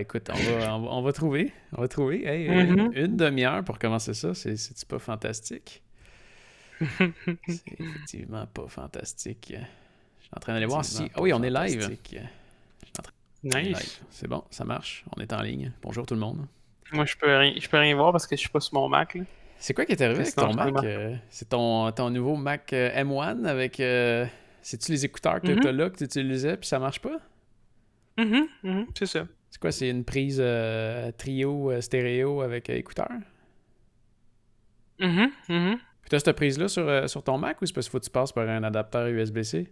écoute, on va trouver. On va trouver. Hey, Mhm. une demi-heure pour commencer ça, c'est pas fantastique? C'est effectivement pas fantastique. Je suis en train d'aller voir si... Ah oui, on est live. Je suis en train On est live. Nice. C'est bon, ça marche. On est en ligne. Bonjour tout le monde. Moi, je peux rien voir parce que je suis pas sur mon Mac, là. C'est quoi qui est arrivé Que avec sinon, ton je Mac? remarque. C'est ton nouveau Mac M1 avec... C'est-tu les écouteurs que t'as Mhm. là que tu utilisais puis ça marche pas? C'est ça. C'est quoi, c'est une prise trio stéréo avec écouteurs? Mhm. Puis t'as cette prise-là sur ton Mac ou c'est parce qu'il faut que tu passes par un adaptateur USB-C?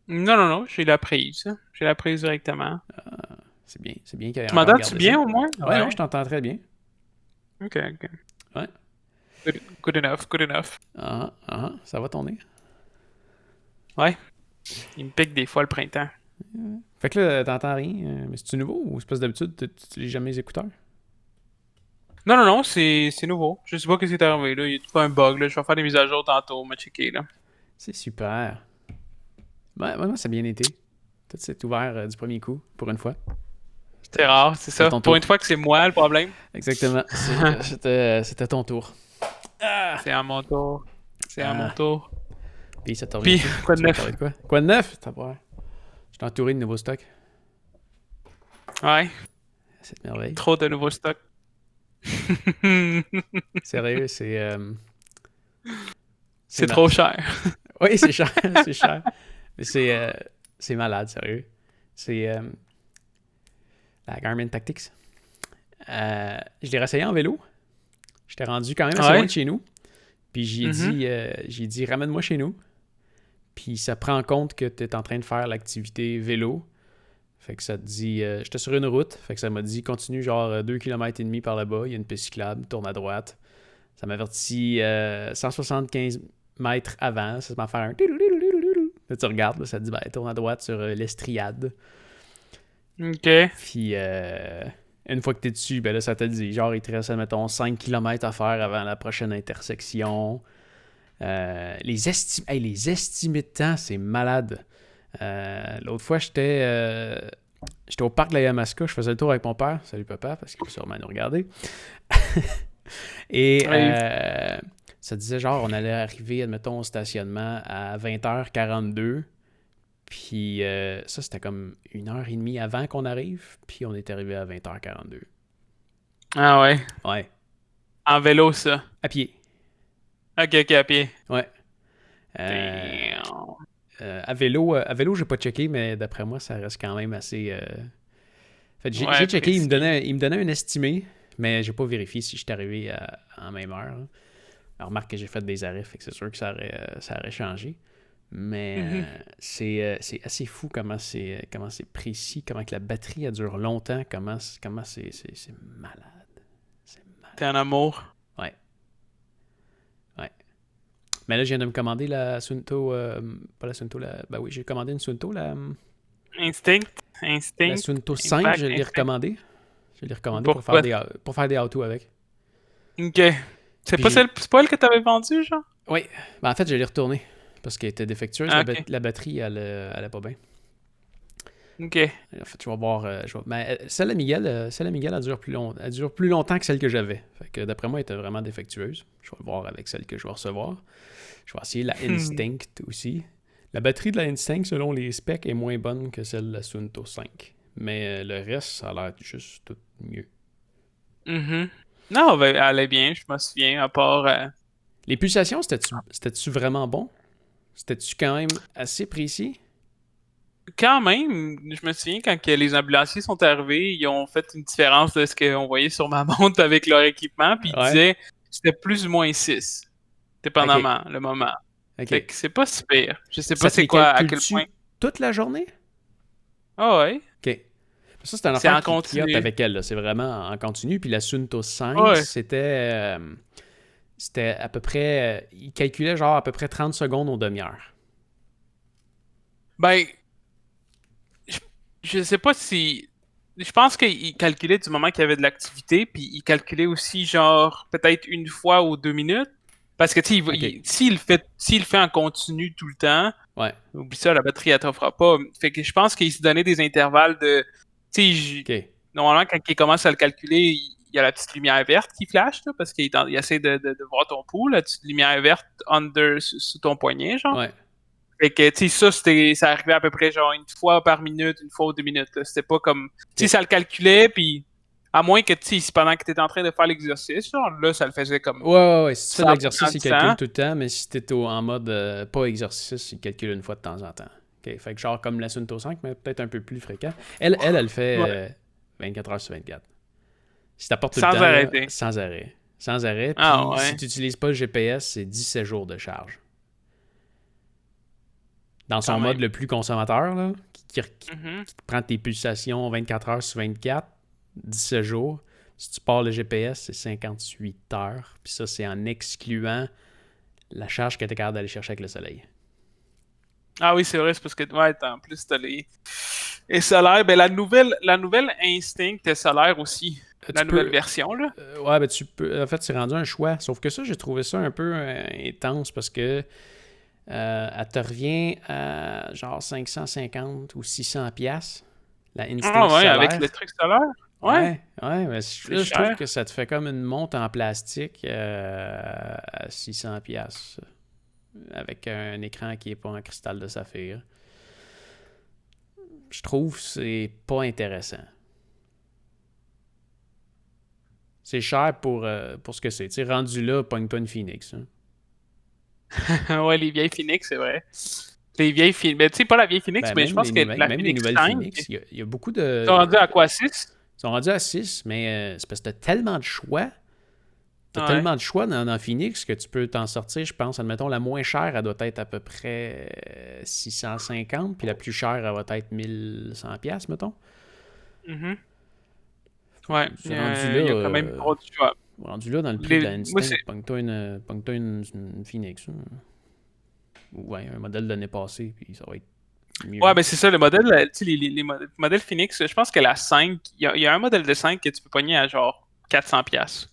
Non, non, non, j'ai la prise. J'ai la prise directement. C'est bien qu'il ait Tu encore m'entends-tu gardé ça. bien au moins? Ouais, non, Ouais. je t'entends très bien. Ok. Ouais. Good enough, good enough. Ça va tourner. Ouais. Il me pique des fois le printemps. Fait que là, t'entends rien. Mais c'est-tu nouveau ou c'est parce que d'habitude, tu n'utilises jamais les écouteurs? Non, non, non, c'est nouveau. Je sais pas ce qui est arrivé, là. Il y a pas un bug, là. Je vais faire des mises à jour tantôt, on m'a checké, là. C'est super. Ouais, ça a bien été. Tout s'est ouvert du premier coup, pour une fois. C'est rare, c'est C'est ça. ton Pour une tour. fois que c'est moi le problème. Exactement. C'était ton tour. Ah! C'est à mon tour. C'est à mon Ah! tour. Puis ça te Puis, revient-tu? quoi de Tu veux parler neuf? de quoi? Quoi de neuf? T'as pas. Je suis entouré de nouveaux stocks. Ouais, Cette merveille. trop de nouveaux stocks. Sérieux, c'est C'est ma... trop cher. Oui, c'est cher, c'est cher. Mais c'est malade, sérieux. C'est la Garmin Tactics. Je l'ai réessayé en vélo. J'étais rendu quand même assez loin Ouais. de chez nous. Puis Mhm. j'ai dit ramène-moi chez nous. Puis ça prend en compte que tu es en train de faire l'activité vélo. Fait que ça te dit, j'étais sur une route, fait que ça m'a dit continue genre 2 km et demi par là-bas, il y a une piste cyclable, tourne à droite. Ça m'avertit 175 mètres avant, ça m'a fait un... Là, tu regardes, là, ça te dit tourne à droite sur l'Estriade. Ok. Puis une fois que t'es dessus, ben là, ça te dit, genre, il te reste, mettons, 5 km à faire avant la prochaine intersection. Les estimés de temps, c'est malade. L'autre fois, j'étais au parc de la Yamaska, je faisais le tour avec mon père. Salut papa, parce qu'il peut sûrement nous regarder. Et Ouais. ça disait genre, on allait arriver, admettons, au stationnement à 20h42. Puis ça, c'était comme 1h30 avant qu'on arrive. Puis on est arrivé à 20h42. Ah ouais. Ouais. En vélo, ça. À pied. Ok, à pied. Ouais. Euh, Damn. à vélo, j'ai pas checké, mais d'après moi, ça reste quand même assez. En fait, j'ai Ouais, checké, précis. il me donnait un estimé, mais j'ai pas vérifié si j'étais arrivé en même heure. Là. Alors, remarque que j'ai fait des arrêts, fait que c'est sûr que ça aurait changé. Mais Mhm. c'est assez fou comment c'est précis, comment que la batterie elle dure longtemps, comment c'est malade. C'est T'es en malade. amour. Ouais, ouais. Mais là, je viens de me commander la Sunto, pas la Sunto, ben oui, j'ai commandé une Sunto, Instinct. la Instinct. Sunto 5, Impact. je l'ai Instinct. recommandé. Je l'ai recommandé Pourquoi? pour faire des autos avec. Ok. Puis j'ai. C'est pas elle que t'avais vendue, genre? Oui, ben en fait, je l'ai retourné parce qu'elle était défectueuse. Ah, ok. La batterie, elle allait pas bien. Ok. En fait, je vais voir. Mais celle à Miguel, elle dure plus longtemps que celle que j'avais. Fait que d'après moi, elle était vraiment défectueuse. Je vais voir avec celle que je vais recevoir. Je vais essayer la Instinct aussi. La batterie de la Instinct, selon les specs, est moins bonne que celle de la Sunto 5. Mais le reste, ça a l'air juste tout mieux. Mhm. Non, ben, elle est bien, je me souviens, à part... Les pulsations, c'était-tu vraiment bon? C'était-tu quand même assez précis? Quand même, je me souviens quand que les ambulanciers sont arrivés, ils ont fait une différence de ce qu'on voyait sur ma montre avec leur équipement, puis ils Ouais. disaient que c'était plus ou moins 6, OK. dépendamment, le moment. Fait OK. que c'est pas si pire. Je sais pas Ça te c'est les quoi, à quel point. calcule-tu toute la journée? Ah ouais, OK. Ça, c'est une c'est affaire en qui hot continu. avec elle. Là. C'est vraiment en continu. Puis la Sunto 5, Ouais. c'était à peu près... il calculait genre à peu près 30 secondes aux demi-heure. Ben, je, je sais pas si... Je pense qu'il calculait du moment qu'il y avait de l'activité, puis il calculait aussi genre peut-être une fois ou 2 minutes. Parce que tu sais, OK. s'il le fait en continu tout le temps, Ouais. oublie ça, la batterie, elle t'offre pas. Fait que je pense qu'il se donnait des intervalles de. Tu sais, OK. normalement, quand il commence à le calculer, il y a la petite lumière verte qui flash, là, parce il essaie de voir ton pouls, la petite lumière verte sous ton poignet, genre. Ouais. Fait que, tu sais, ça arrivait à peu près, genre, une fois par minute, une fois ou 2 minutes, là. C'était pas comme... Tu sais, ça le calculait, puis... À moins que, tu sais, si pendant que t'étais en train de faire l'exercice, genre, là, ça le faisait comme... Ouais. Si tu fais de 100% l'exercice, du il calcule temps. tout le temps, mais si t'es en mode pas exercice, il calcule une fois de temps en temps. OK. Fait que genre comme la Sunto 5, mais peut-être un peu plus fréquent. Elle fait Ouais. 24 heures sur 24. Si t'apportes tout le Sans temps, là, arrêter. sans arrêt. Sans arrêt. Ah Puis si ouais. tu n'utilises pas le GPS, c'est 17 jours de charge. Dans son Quand mode même. le plus consommateur, là, qui Mhm. prend tes pulsations 24 heures sur 24, 17 jours. Si tu pars le GPS, c'est 58 heures. Puis ça, c'est en excluant la charge que tu es capable d'aller chercher avec le soleil. Ah oui, c'est vrai, c'est parce que, ouais, en plus, t'as les solaires. Ben, la nouvelle Instinct est solaire aussi. La Tu nouvelle peux. version, là. Ouais, ben tu peux. En fait, c'est rendu un choix. Sauf que ça, j'ai trouvé ça un peu intense parce que elle te revient à genre 550 ou 600 piastres, la Instinct Ah ouais, avec solaire. le truc solaire. Ouais, Ouais, mais c'est là, je trouve cher. que ça te fait comme une montre en plastique à 600 piastres avec un écran qui est pas en cristal de saphir. Je trouve que c'est pas intéressant. C'est cher pour ce que c'est. Tu sais, rendu là, pogne-toi une Phoenix. Hein. Ouais, les vieilles Phoenix, c'est vrai. Les vieilles Phoenix. Mais tu sais, pas la vieille Phoenix, Ben, mais je pense que la même les Phoenix nouvelles 5, Phoenix, il y a beaucoup ils sont de. rendus à quoi, 6? Ils sont rendus à 6, mais c'est parce que t'as tellement de choix. T'as Ouais. tellement de choix dans Phoenix que tu peux t'en sortir, je pense. Admettons, la moins chère, elle doit être à peu près 650, puis la plus chère, elle va être 1100 piastres, mettons. Mhm. Ouais, C'est rendu là, il y a quand même trop de choix. dans le prix de la Moi, Instinct, pogne-toi une Phoenix. Hein. Ouais, un modèle de l'année passée, puis ça va être mieux. ouais, ben c'est ça, le modèle, tu sais, modèles Phoenix, je pense que la 5, il y a un modèle de 5 que tu peux pogner à genre 400 pièces.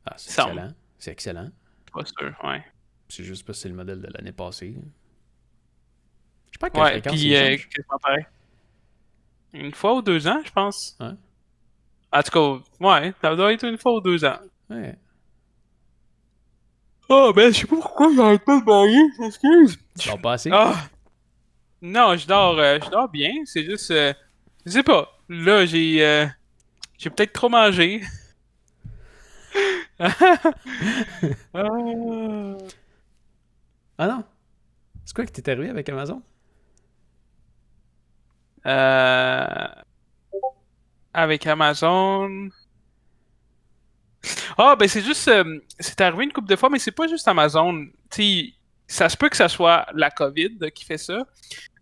Ah, c'est Semble. excellent. C'est excellent. Pas sûr, ouais. C'est juste parce que c'est le modèle de l'année passée. Je sais pas à quelle Ouais, fréquence puis il change. quasiment pareil. Une fois ou 2 ans, je pense. Ouais. En tout cas, ouais, ça doit être une fois ou 2 ans. Ouais. Oh, ben, je sais pas pourquoi j'arrête pas de bailler, excuse. Tu dors pas assez? Ah, non, je dors bien, c'est juste, je sais pas. Là, j'ai peut-être trop mangé. Ah. Ah non? C'est quoi qui t'est arrivé avec Amazon? Euh, avec Amazon. Ah, ben c'est juste. C'est arrivé une couple de fois, mais c'est pas juste Amazon. Tu sais, ça se peut que ça soit la COVID qui fait ça.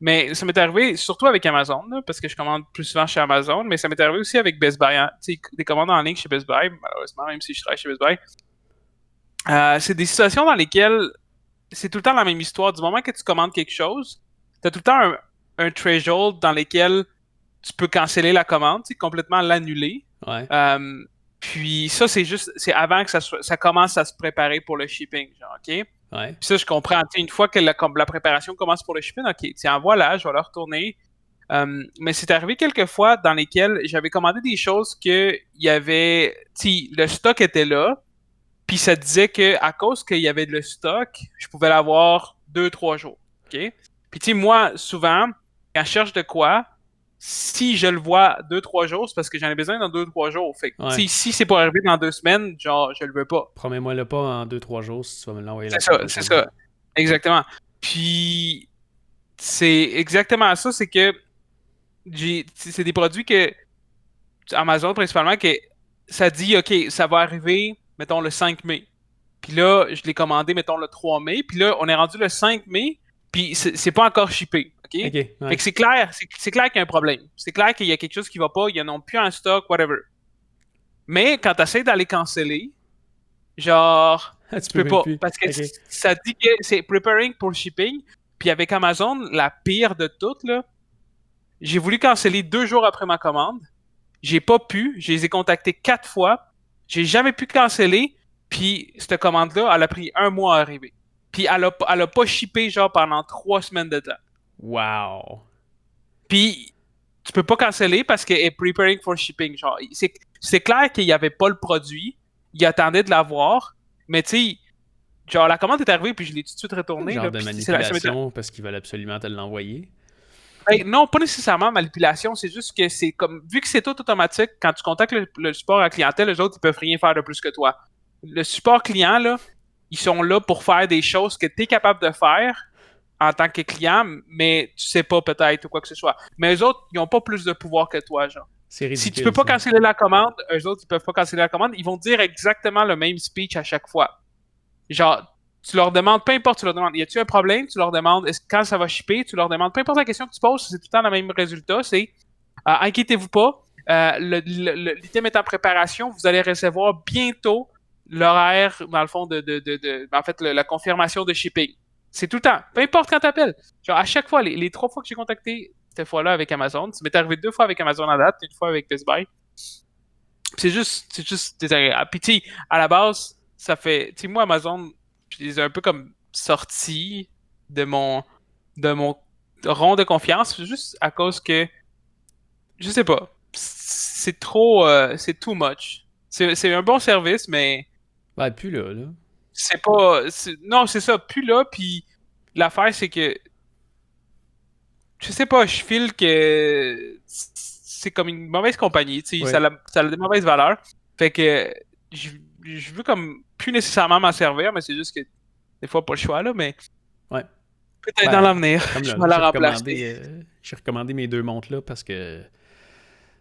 Mais ça m'est arrivé surtout avec Amazon, là, parce que je commande plus souvent chez Amazon, mais ça m'est arrivé aussi avec Best Buy. Hein. Tu sais, des commandes en ligne chez Best Buy, malheureusement, même si je travaille chez Best Buy. C'est des situations dans lesquelles c'est tout le temps la même histoire. Du moment que tu commandes quelque chose, tu as tout le temps un threshold dans lequel tu peux canceller la commande, complètement l'annuler. Ouais. Puis ça, c'est avant que ça commence à se préparer pour le shipping, genre, OK? Ouais. Puis ça, je comprends. Une fois que la préparation commence pour le shipping, OK, tiens, voilà, je vais le retourner. Mais c'est arrivé quelques fois dans lesquelles j'avais commandé des choses que il y avait, le stock était là, puis ça disait que à cause qu'il y avait le stock, je pouvais l'avoir 2-3 jours, OK? Puis moi, souvent, quand je cherche de quoi, si je le vois 2-3 jours, c'est parce que j'en ai besoin dans 2-3 jours. Fait que, Ouais. si c'est pour arriver dans 2 semaines, genre, je le veux pas. Promets-moi le pas en 2-3 jours si tu vas me l'envoyer la C'est semaine ça, c'est prochaine. ça. Exactement. Puis, c'est exactement ça, c'est que c'est des produits que Amazon principalement que ça dit OK, ça va arriver mettons le 5 mai. Puis là, je l'ai commandé mettons le 3 mai, puis là on est rendu le 5 mai, puis c'est pas encore shippé, OK? Ok, Fait ouais. que c'est clair qu'il y a un problème. C'est clair qu'il y a quelque chose qui va pas, ils n'en ont plus en stock, whatever. Mais quand tu essaies d'aller canceller, genre Ah, tu tu peux peux même pas plus. parce que Ok. ça dit que c'est preparing pour le shipping. Puis avec Amazon, la pire de toutes là, j'ai voulu canceller 2 jours après ma commande. J'ai pas pu. Je les ai contactés 4 fois. J'ai jamais pu canceller. Puis cette commande-là, elle a pris 1 mois à arriver. Puis elle a pas shippé genre pendant 3 semaines de temps. Wow. Puis tu peux pas canceller parce qu'elle est preparing for shipping. Genre, c'est clair qu'il n'y avait pas le produit, il attendait de l'avoir, mais tu sais, genre la commande est arrivée puis je l'ai tout de suite retournée. Genre Là, de puis manipulation parce qu'ils veulent absolument te l'envoyer. Ben, non, pas nécessairement manipulation, c'est juste que c'est comme, vu que c'est tout automatique, quand tu contactes le support à la clientèle, les autres, ils peuvent rien faire de plus que toi. Le support client, là, ils sont là pour faire des choses que tu es capable de faire en tant que client, mais tu sais pas peut-être ou quoi que ce soit. Mais eux autres, ils ont pas plus de pouvoir que toi, genre. C'est ridicule. Si tu peux pas ça. canceller la commande, eux autres, ils peuvent pas canceller la commande, ils vont dire exactement le même speech à chaque fois. Genre, tu leur demandes, peu importe, tu leur demandes, y a-tu un problème? Tu leur demandes, quand ça va shipper? Tu leur demandes, peu importe la question que tu poses, c'est tout le temps le même résultat, c'est, inquiétez-vous pas, l'item est en préparation, vous allez recevoir bientôt l'horaire, dans le fond, en fait, la confirmation de shipping. C'est tout le temps, peu importe quand t'appelles. Genre, à chaque fois, les 3 fois que j'ai contacté cette fois-là avec Amazon, ça m'est arrivé 2 fois avec Amazon à date, 1 fois avec Best Buy. C'est juste désagréable. Puis tu sais, à la base, ça fait, tu sais, moi, Amazon, je les ai un peu comme sortis de mon rond de confiance, juste à cause que, je sais pas, c'est trop, c'est too much. C'est un bon service, mais Ben, plus là. c'est pas, non, c'est ça, plus là, puis l'affaire, c'est que, je sais pas, je file que c'est comme une mauvaise compagnie, tu sais, Ouais. ça a des mauvaises valeurs. Fait que je veux comme plus nécessairement m'en servir, mais c'est juste que des fois pas le choix là, mais Ouais. peut-être Ben, dans l'avenir, Comme je là, vais la remplacer. j'ai recommandé mes 2 montres là parce que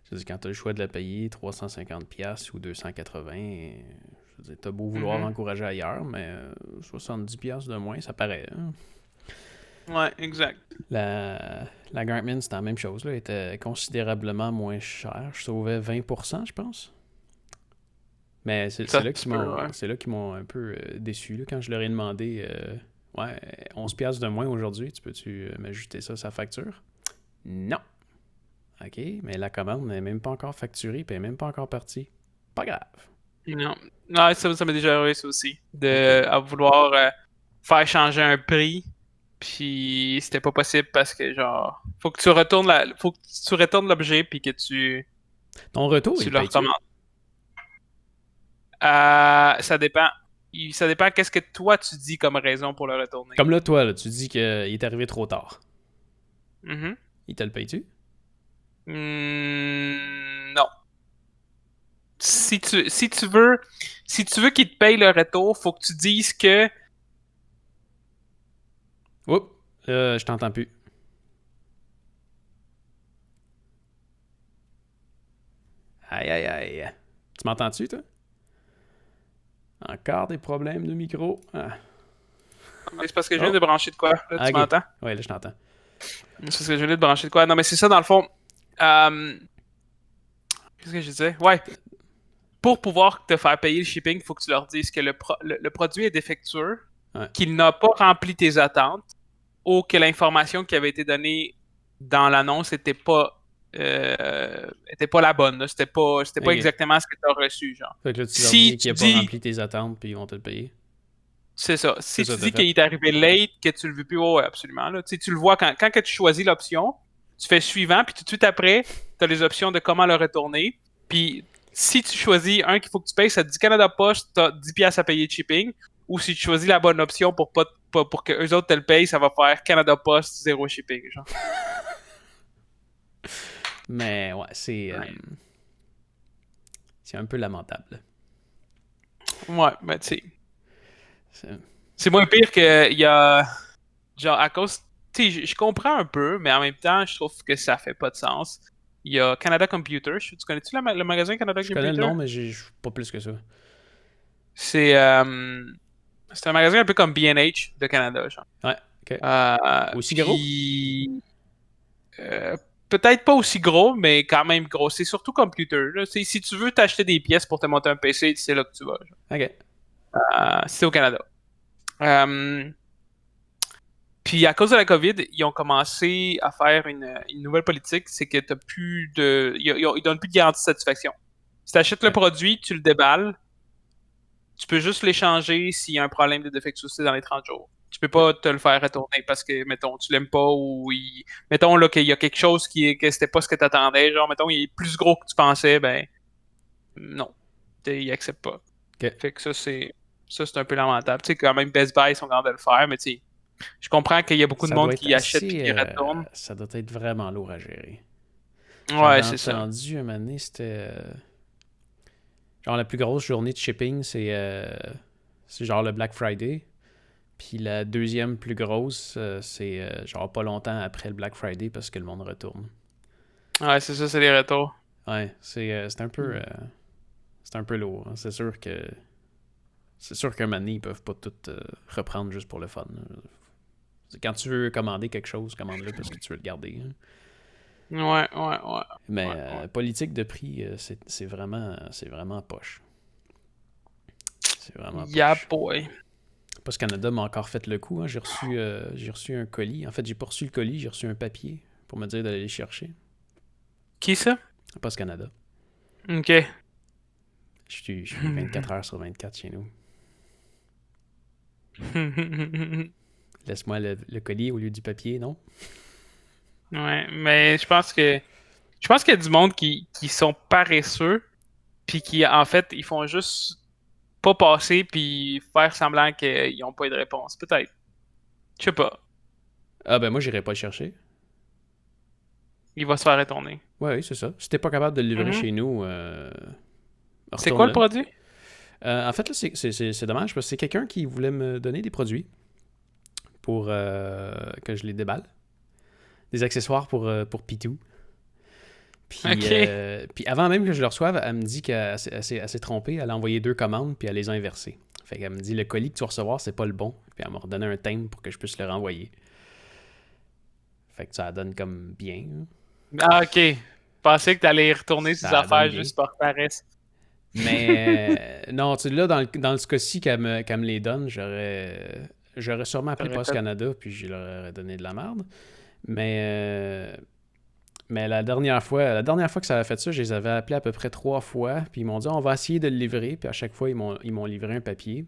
je veux dire, quand tu as le choix de la payer 350$ ou 280$, je veux dire, t'as beau vouloir encourager ailleurs, mais 70$ de moins, ça paraît. Hein? Ouais, exact. La Garmin, c'était la même chose. Là, elle était considérablement moins chère. Je sauvais 20%, je pense. Mais c'est là qu'ils m'ont un peu déçu. Là, quand je leur ai demandé 11$ de moins aujourd'hui, tu peux-tu m'ajouter ça à sa facture? Non. OK, mais la commande n'est même pas encore facturée et elle n'est même pas encore partie. Pas grave. Non, non, ça m'est déjà arrivé ça aussi, à vouloir faire changer un prix. Puis c'était pas possible parce que genre faut que tu retournes l'objet puis que Ton retour, tu il le paye-tu? recommandes. Ça dépend. Ça dépend qu'est-ce que toi tu dis comme raison pour le retourner. Comme là, toi, là, tu dis qu'il est arrivé trop tard. Mhm. Il te le paye-tu? Non. Si tu veux qu'il te paye le retour, faut que tu dises que Oups, je t'entends plus. Aïe, aïe, aïe. Tu m'entends-tu, toi? Encore des problèmes de micro. Ah. c'est parce que je viens de brancher de quoi. Là, tu m'entends? Ouais, là, je t'entends. C'est parce que je viens de brancher de quoi. Non, mais c'est ça, dans le fond. Qu'est-ce que je disais? Ouais. Pour pouvoir te faire payer le shipping, il faut que tu leur dises que le produit est défectueux, qu'il n'a pas rempli tes attentes, ou que l'information qui avait été donnée dans l'annonce n'était pas la bonne. Là. C'était pas exactement ce que tu as reçu. Genre. Fait que là, tu leur dis qu'il n'a pas rempli tes attentes puis ils vont te le payer. C'est ça. Si tu dis qu'il est arrivé late, que tu le veux plus, ouais, absolument. Là. Tu le vois quand que tu choisis l'option, tu fais suivant, puis tout de suite après, tu as les options de comment le retourner. Puis si tu choisis un qu'il faut que tu payes, ça te dit Canada Post, tu as 10$ à payer de shipping. Ou si tu choisis la bonne option pour que eux autres te le payent, ça va faire Canada Post, 0 shipping. Genre. Mais ouais, c'est un peu lamentable. Ouais, mais tu sais. C'est moins pire qu'il y a. Genre, à cause. Tu sais, je comprends un peu, mais en même temps, je trouve que ça fait pas de sens. Il y a Canada Computer. Tu connais-tu le magasin Canada Computer? Je connais le nom, mais j'ai pas plus que ça. C'est un magasin un peu comme B&H de Canada, genre. Ouais, ok. Aussi gros? Peut-être pas aussi gros, mais quand même gros. C'est surtout Computer. Là. Si tu veux t'acheter des pièces pour te monter un PC, c'est là que tu vas. Genre. Ok. C'est au Canada. Puis à cause de la COVID, ils ont commencé à faire une nouvelle politique, c'est que t'as plus de. Ils donnent plus de garantie de satisfaction. Si tu achètes le produit, tu le déballes, tu peux juste l'échanger s'il y a un problème de défectuosité dans les 30 jours. Tu peux pas te le faire retourner parce que, mettons, tu l'aimes pas mettons là qu'il y a quelque chose que c'était pas ce que t'attendais, genre, mettons, il est plus gros que tu pensais, ben, non. Il accepte pas. Ok. Fait que ça, c'est un peu lamentable. Tu sais, quand même, Best Buy, ils sont capables de le faire, mais tu sais, je comprends qu'il y a beaucoup de Ça monde doit être qui achète puis assez. qui retourne. Ça doit être vraiment lourd à gérer. Ouais, J'avais c'est ça. entendu un moment donné, c'était. Genre, la plus grosse journée de shipping, c'est genre le Black Friday. Puis la deuxième plus grosse, c'est genre pas longtemps après le Black Friday parce que le monde retourne. Ouais, c'est ça, c'est les retours. Ouais, c'est un peu. C'est un peu lourd. Hein. C'est sûr qu'un moment donné, ils peuvent pas tout reprendre juste pour le fun. Quand tu veux commander quelque chose, commande-le parce que tu veux le garder. Hein. Ouais. Mais Ouais. politique de prix, c'est vraiment poche. C'est vraiment Yeah, poche. boy. Post Canada m'a encore fait le coup. Hein. J'ai reçu un colis. En fait, j'ai pas reçu le colis, j'ai reçu un papier pour me dire d'aller le chercher. Qui ça? Post Canada. Ok. Je suis 24 heures sur 24 chez nous. Laisse-moi le colis au lieu du papier, non? Ouais, mais je pense qu'il y a du monde qui sont paresseux, puis qui, en fait, ils font juste pas passer, puis faire semblant qu'ils n'ont pas eu de réponse. Peut-être. Je sais pas. Ah ben moi, j'irai pas le chercher. Il va se faire retourner. Ouais, oui, c'est ça. Si t'es pas capable de le livrer Mhm. chez nous, C'est quoi le retourne-le. produit? En fait, là, c'est dommage parce que c'est quelqu'un qui voulait me donner des produits pour que je les déballe. Des accessoires pour Pitou. Ok. Puis avant même que je le reçoive, elle me dit elle s'est trompée. Elle a envoyé 2 commandes, puis elle les a inversées. Fait qu'elle me dit, le colis que tu vas recevoir, c'est pas le bon. Puis elle m'a redonné un thème pour que je puisse le renvoyer. Fait que ça donne comme bien. Hein. Ah, ok. Je pensais que t'allais retourner ses Ça donne affaires bien. juste par paresse. Mais non, tu sais, là, dans ce cas-ci, qu'elle me les donne, j'aurais sûrement appelé T'aurais Post fait. Canada, puis je leur aurais donné de la merde. Mais la dernière fois que ça a fait ça, je les avais appelés à peu près 3 fois, puis ils m'ont dit on va essayer de le livrer, puis à chaque fois, ils m'ont livré un papier.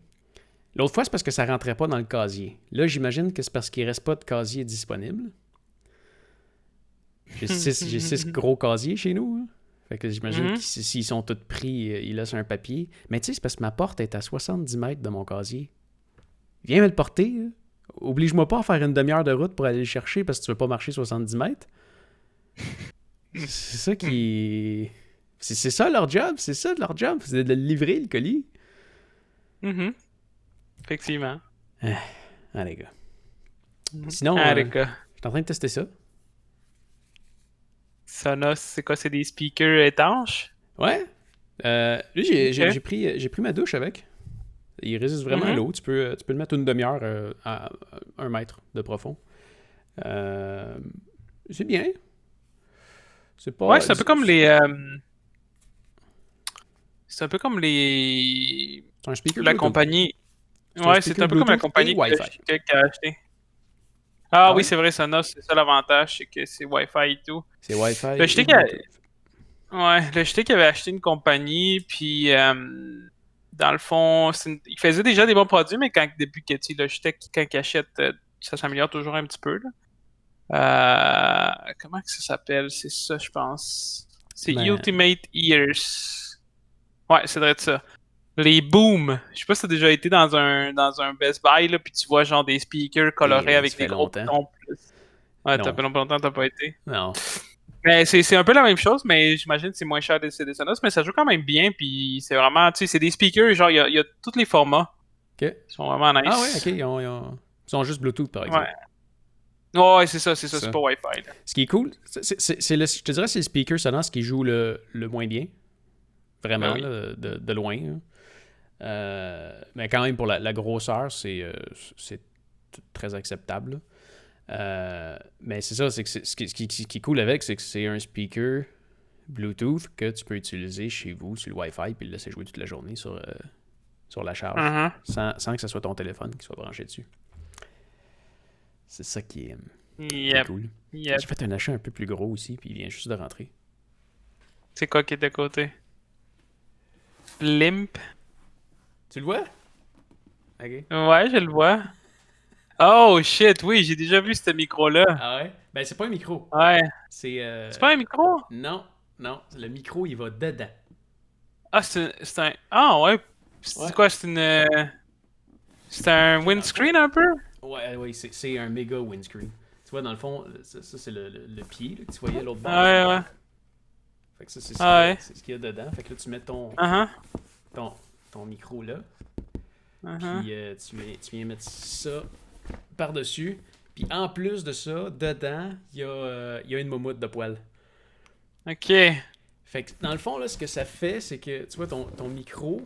L'autre fois, c'est parce que ça rentrait pas dans le casier. Là, j'imagine que c'est parce qu'il reste pas de casier disponible. J'ai 6 gros casiers chez nous. Hein. Fait que j'imagine que Mhm. s'ils sont tous pris, ils laissent un papier. Mais tu sais, c'est parce que ma porte est à 70 mètres de mon casier. Viens me le porter. Hein. Oblige-moi pas à faire une demi-heure de route pour aller le chercher parce que tu veux pas marcher 70 mètres. C'est ça qui. C'est ça leur job. C'est ça de leur job. C'est de le livrer, le colis. Mhm. Effectivement. Ah, les gars. Sinon, Ah, les gars. je suis en train de tester ça. Sonos, c'est quoi? C'est des speakers étanches? Ouais. Lui, Ok. j'ai pris ma douche avec. Il résiste vraiment à Mhm. l'eau. Tu peux le mettre une demi-heure à 1 mètre de profond. Euh, c'est bien. C'est Ouais, pas. c'est un peu comme c'est un peu comme les. C'est un speaker La Bluetooth. compagnie. C'est un Ouais, c'est speaker un peu comme la Bluetooth et compagnie que Wi-Fi. Logitech a acheté. Ah Ah oui, ouais? c'est vrai, Sonos, c'est ça l'avantage, c'est que c'est Wi-Fi et tout. C'est Wi-Fi et Logitech, Bluetooth. ouais, Logitech avait acheté une compagnie, puis dans le fond, il faisait déjà des bons produits, mais depuis que tu sais, Logitech, quand il achète, ça s'améliore toujours un petit peu. Là. Comment que ça s'appelle? C'est ça, je pense. C'est Mais Ultimate Ears. Ouais, c'est vrai de ça. Les Boom. Je sais pas si t'as déjà été dans un Best Buy, là, puis tu vois genre des speakers colorés ça avec des fait gros longtemps. boutons plus. Ouais, t'as Non. pas longtemps t'as pas été. Non. Mais c'est un peu la même chose, mais j'imagine que c'est moins cher c'est des Sonos, mais ça joue quand même bien, puis c'est vraiment, tu sais, c'est des speakers, genre, il y a tous les formats. OK. Ils sont vraiment Ah ouais, OK. nice. Ils sont juste Bluetooth, par exemple. Ouais. Ouais, C'est c'est ça. pas Wi-Fi, là. Ce qui est cool, je te dirais, c'est le speaker Sonos qui joue le moins bien. Ben Vraiment, oui. là, de loin. Hein. Mais quand même, pour la grosseur, c'est très acceptable. Mais c'est ça, c'est que ce qui est cool avec, c'est que c'est un speaker Bluetooth que tu peux utiliser chez vous sur le Wi-Fi puis le laisser jouer toute la journée sur la charge Mhm. sans que ce soit ton téléphone qui soit branché dessus. C'est ça qui est Yep. cool. Yep. J'ai fait un achat un peu plus gros aussi, puis il vient juste de rentrer. C'est quoi qui est de côté? Limp. Tu le vois? Ok. Ouais, je le vois. Oh shit, oui, j'ai déjà vu ce micro-là. Ah ouais? Ben, c'est pas un micro. Ouais. C'est. C'est pas un micro? Non, non. Le micro, il va dedans. Ah, c'est un. Ah, ouais. C'est Ouais. quoi? C'est un Tu vois, dans le fond. windscreen un peu? Ouais, ouais, c'est un méga windscreen. Tu vois, dans le fond, ça c'est le pied là, que tu voyais à l'autre bord. Ouais, ouais. Fait que ça, Ah, ouais. c'est ce qu'il y a dedans. Fait que là, tu mets Uh-huh. ton, ton micro là. Uh-huh. Puis tu viens mettre ça par-dessus. Puis en plus de ça, dedans, il y a une moumoute de poêle. Ok. Fait que dans le fond, là, ce que ça fait, c'est que tu vois ton micro.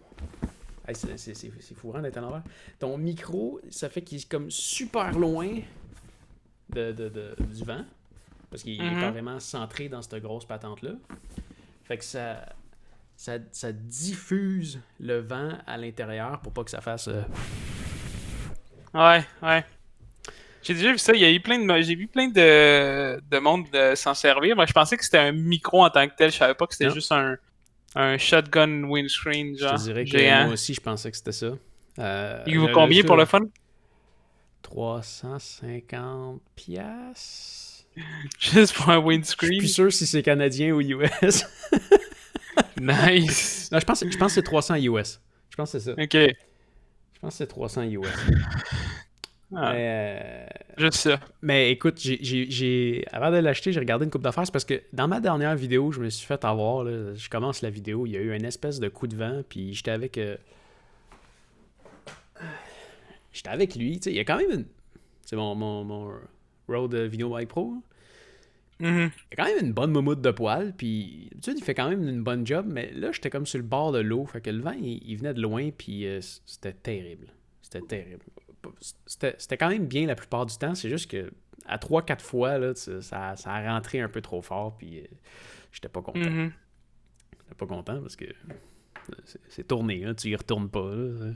Hey, c'est fourrant d'être à l'envers. Ton micro, ça fait qu'il est comme super loin du vent. Parce qu'il est Mhm. carrément centré dans cette grosse patente-là. Fait que ça diffuse le vent à l'intérieur pour pas que ça fasse. Ouais, ouais. J'ai déjà vu ça. Il y a eu j'ai vu plein de monde s'en servir. Moi, je pensais que c'était un micro en tant que tel. Je savais pas que c'était Non. juste un shotgun windscreen, Je te genre, dirais que moi géant. aussi, je pensais que c'était ça. Il vaut J'avais vu combien ça pour le fun? 350 piastres. Juste pour un Je suis plus windscreen? sûr si c'est canadien ou US. Nice. Non, je pense que c'est 300 US. Je pense que c'est ça. Ok. Je pense que c'est 300 US. Ah, Mais, juste ça. mais écoute, avant de l'acheter, j'ai regardé une coupe d'affaires. C'est parce que dans ma dernière vidéo, je me suis fait avoir. Là, je commence la vidéo, il y a eu une espèce de coup de vent, puis j'étais avec lui. Tu sais, il y a quand même une. C'est mon Rode Video Mic Pro. Hein. Mhm. Il y a quand même une bonne moumoute de poil, puis tu sais, il fait quand même une bonne job, mais là, j'étais comme sur le bord de l'eau, fait que le vent, il venait de loin, puis c'était terrible. C'était terrible. C'était quand même bien la plupart du temps, c'est juste que à 3-4 fois, là, ça a rentré un peu trop fort, puis j'étais pas content. Mhm. J'étais pas content parce que c'est tourné, là, tu y retournes pas. Là.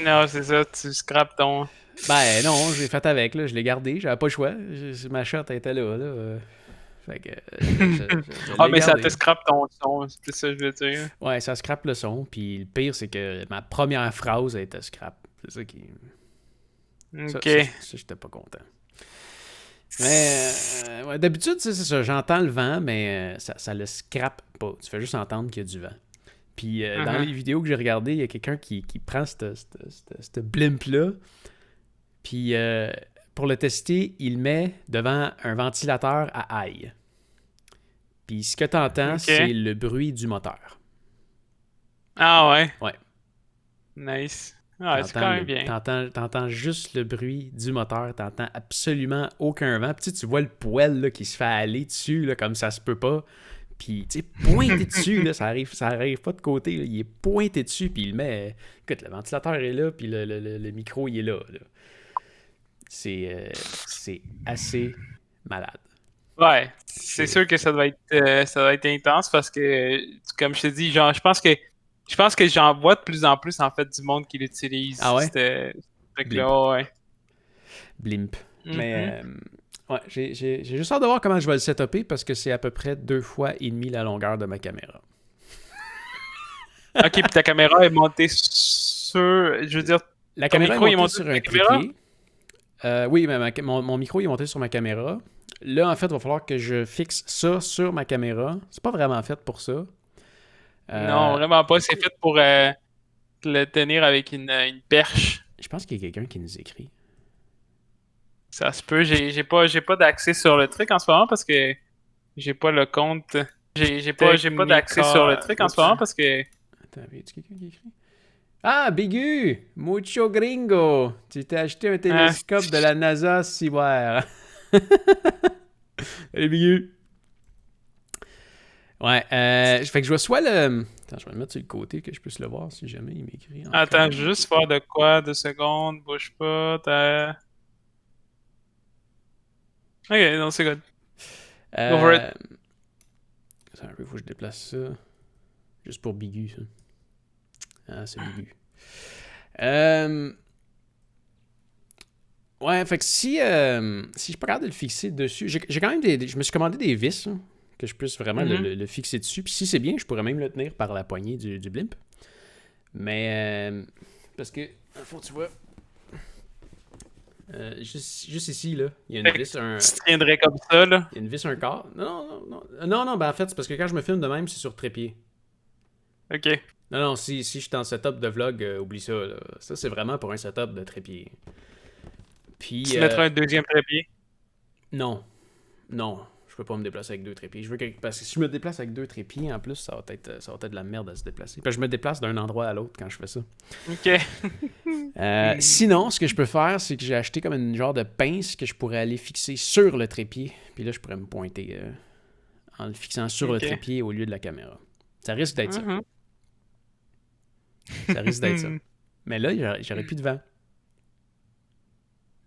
Non, c'est ça. Tu scrapes ton. Ben non, j'ai fait avec, là, je l'ai gardé, j'avais pas le choix. Ma shot était là. Fait que je Ah, l'ai mais ça te gardé. scrape ton son. C'était ça que je veux dire. Ouais, ça scrape le son. Puis le pire, c'est que ma première phrase a été scrap. C'est ça qui. Ok. J'étais pas content. Mais ouais, d'habitude, c'est ça. J'entends le vent, mais ça le scrape pas. Tu fais juste entendre qu'il y a du vent. Puis dans Mhm. les vidéos que j'ai regardées, il y a quelqu'un qui prend cette blimp-là. Puis pour le tester, il met devant un ventilateur à ail. Puis ce que tu entends, Ok. c'est le bruit du moteur. Ah ouais. Ouais. Nice. Ah, c'est quand même bien. T'entends juste le bruit du moteur, t'entends absolument aucun vent. Puis tu vois le poêle là, qui se fait aller dessus, là, comme ça se peut pas. Puis, tu sais, pointé dessus, là, ça arrive pas de côté. Là, il est pointé dessus, puis il met. Écoute, le ventilateur est là, puis le micro, il est là. C'est assez malade. Ouais, c'est C'est. sûr que ça doit être intense parce que, comme je te dis, genre, je pense que j'en vois de plus en plus, en fait, du monde qui l'utilise, Ah ouais? ce Blimp. truc-là, ouais. Blimp. Mhm. Mais, ouais, j'ai juste hâte de voir comment je vais le setuper parce que c'est à peu près 2 fois et demi la longueur de ma caméra. Ok, puis ta caméra est montée sur, je veux dire, La ton caméra est micro il est montée monté sur sur un ta caméra? trépied. Oui, mais mon micro il est monté sur ma caméra. Là, en fait, il va falloir que je fixe ça sur ma caméra. C'est pas vraiment fait pour ça. Non, Euh, vraiment pas. C'est fait pour le tenir avec une perche. je pense qu'il y a quelqu'un qui nous écrit. Ça se peut. J'ai pas d'accès sur le truc en ce moment parce que j'ai pas le compte. J'ai pas d'accès sur le Technica. truc en ce Oups. moment parce que. Attends, y a-tu quelqu'un qui écrit? Ah, Bigu! Mucho gringo! Tu t'es acheté un Ah, télescope de la NASA Cyber. Allez, Bigu! Ouais, fait que je vois soit le. Attends, je vais le mettre sur le côté que je puisse le voir si jamais il m'écrit attends, encore. juste faire de quoi? 2 secondes. Bouge pas. Ok, non, c'est good. Go for it. Euh. Attends, il faut que je déplace ça. Juste pour Bigu, ça. Ah, c'est Bigu. Euh. Ouais, fait que si je peux regarder le fixer dessus, j'ai quand même je me suis commandé des vis là, que je puisse vraiment Mhm. le fixer dessus. Puis si c'est bien, je pourrais même le tenir par la poignée du blimp. Mais parce que, faut tu vois, Juste ici, là, il y a une Fait que vis, tu tiendrais comme ça, là. il y a une vis, un quart. Non, ben en fait, c'est parce que quand je me filme de même, c'est sur trépied. Ok. Non, si je suis en setup de vlog, oublie ça, là. Ça, c'est vraiment pour un setup de trépied. Tu Puis, te mettras un deuxième trépied. non, non, je peux pas me déplacer avec deux trépieds. Parce que si je me déplace avec deux trépieds, en plus, ça va être de la merde à se déplacer. Parce que je me déplace d'un endroit à l'autre quand je fais ça. Ok. Sinon, ce que je peux faire, c'est que j'ai acheté comme une genre de pince que je pourrais aller fixer sur le trépied. Puis là, je pourrais me pointer en le fixant sur le Ok. trépied au lieu de la caméra. Ça risque d'être ça. Mhm. Ça risque d'être ça. Mais là, j'aurais plus de vent.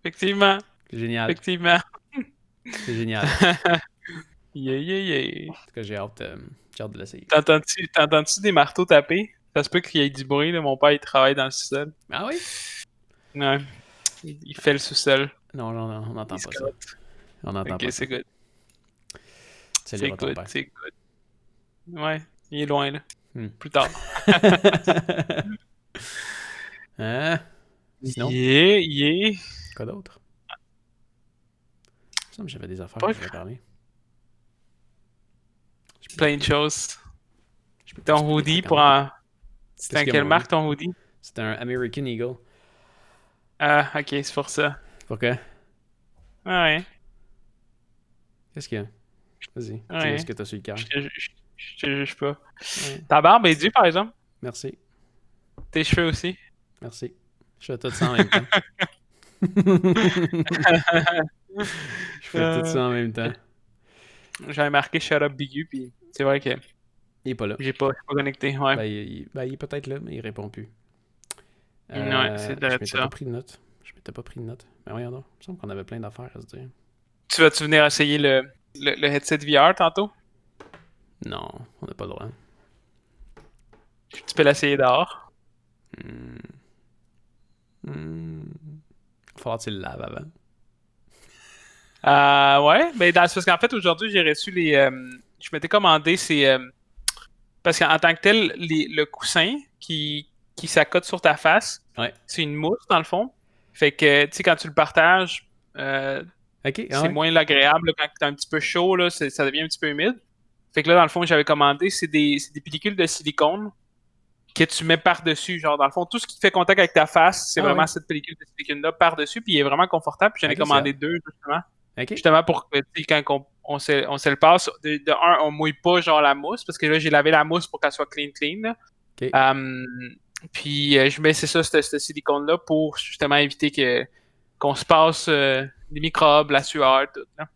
Effectivement. C'est génial. Effectivement. C'est génial. Yeah, yeah, yeah. En tout cas, j'ai hâte de l'essayer. T'entends-tu des marteaux taper? Ça se peut qu'il y ait du bruit, là. Mon père, il travaille dans le sous-sol. Ah oui? Ouais. Il fait le sous-sol. Non, on n'entend Il se pas ça. carotte. On n'entend Ok, pas ça. c'est good. C'est C'est le ton good, père. c'est good. Ouais, il est loin, là. Hmm. Plus tard. Hein? Sinon, Yeah. quoi d'autre? Ça, j'avais des affaires Pas que je voulais parler. plein de choses. Je peux plus Ton expliquer hoodie quand pour même. un... C'est Qu'est-ce un qu'il y a, quelle mon marque hoodie? ton hoodie? C'est un American Eagle. Ah, ok, c'est pour ça. Pourquoi? Ah ouais, Qu'est-ce qu'il y a? Vas-y, dis-moi ce ouais. que t'as sur le cœur. Je te juge pas. Ouais. Ta barbe est due, par exemple? Merci. Tes cheveux aussi? Merci. Je fais tout ça en même temps. Je fais tout ça en même temps. J'avais marqué Shut Up Bigu, puis c'est vrai que Il est pas là. j'ai pas connecté, ouais. Il est peut-être là, mais il répond plus. Ouais, c'est Je de m'étais ça. pas pris de notes. Je m'étais pas pris de notes. Mais voyons donc. Il me semble qu'on avait plein d'affaires à se dire. Tu vas-tu venir essayer le headset VR tantôt? Non, on n'a pas le droit. Tu peux l'essayer dehors. Hmm. Il va falloir que tu le laves avant. Ouais, mais parce qu'en fait, aujourd'hui, j'ai reçu les... je m'étais commandé ces... parce qu'en tant que tel, le coussin qui s'accote sur ta face, Ouais. c'est une mousse, dans le fond. Fait que, tu sais, quand tu le partages, Ok, c'est moins agréable. Là, quand t'es un petit peu chaud, là, ça devient un petit peu humide. Fait que là, dans le fond, j'avais commandé, c'est des pellicules de silicone que tu mets par-dessus. Genre, dans le fond, tout ce qui fait contact avec ta face, c'est Ah ouais. vraiment cette pellicule de silicone-là par-dessus, puis il est vraiment confortable. Puis j'en ai Ok, c'est commandé hot. 2, justement. Ok. Justement pour que, tu sais, quand on se le passe, de un, on mouille pas, genre, la mousse, parce que là, j'ai lavé la mousse pour qu'elle soit clean, là. Ok. Puis, je mets, c'est ça, ce silicone-là, pour justement éviter qu'on se passe des microbes, la sueur, tout, là.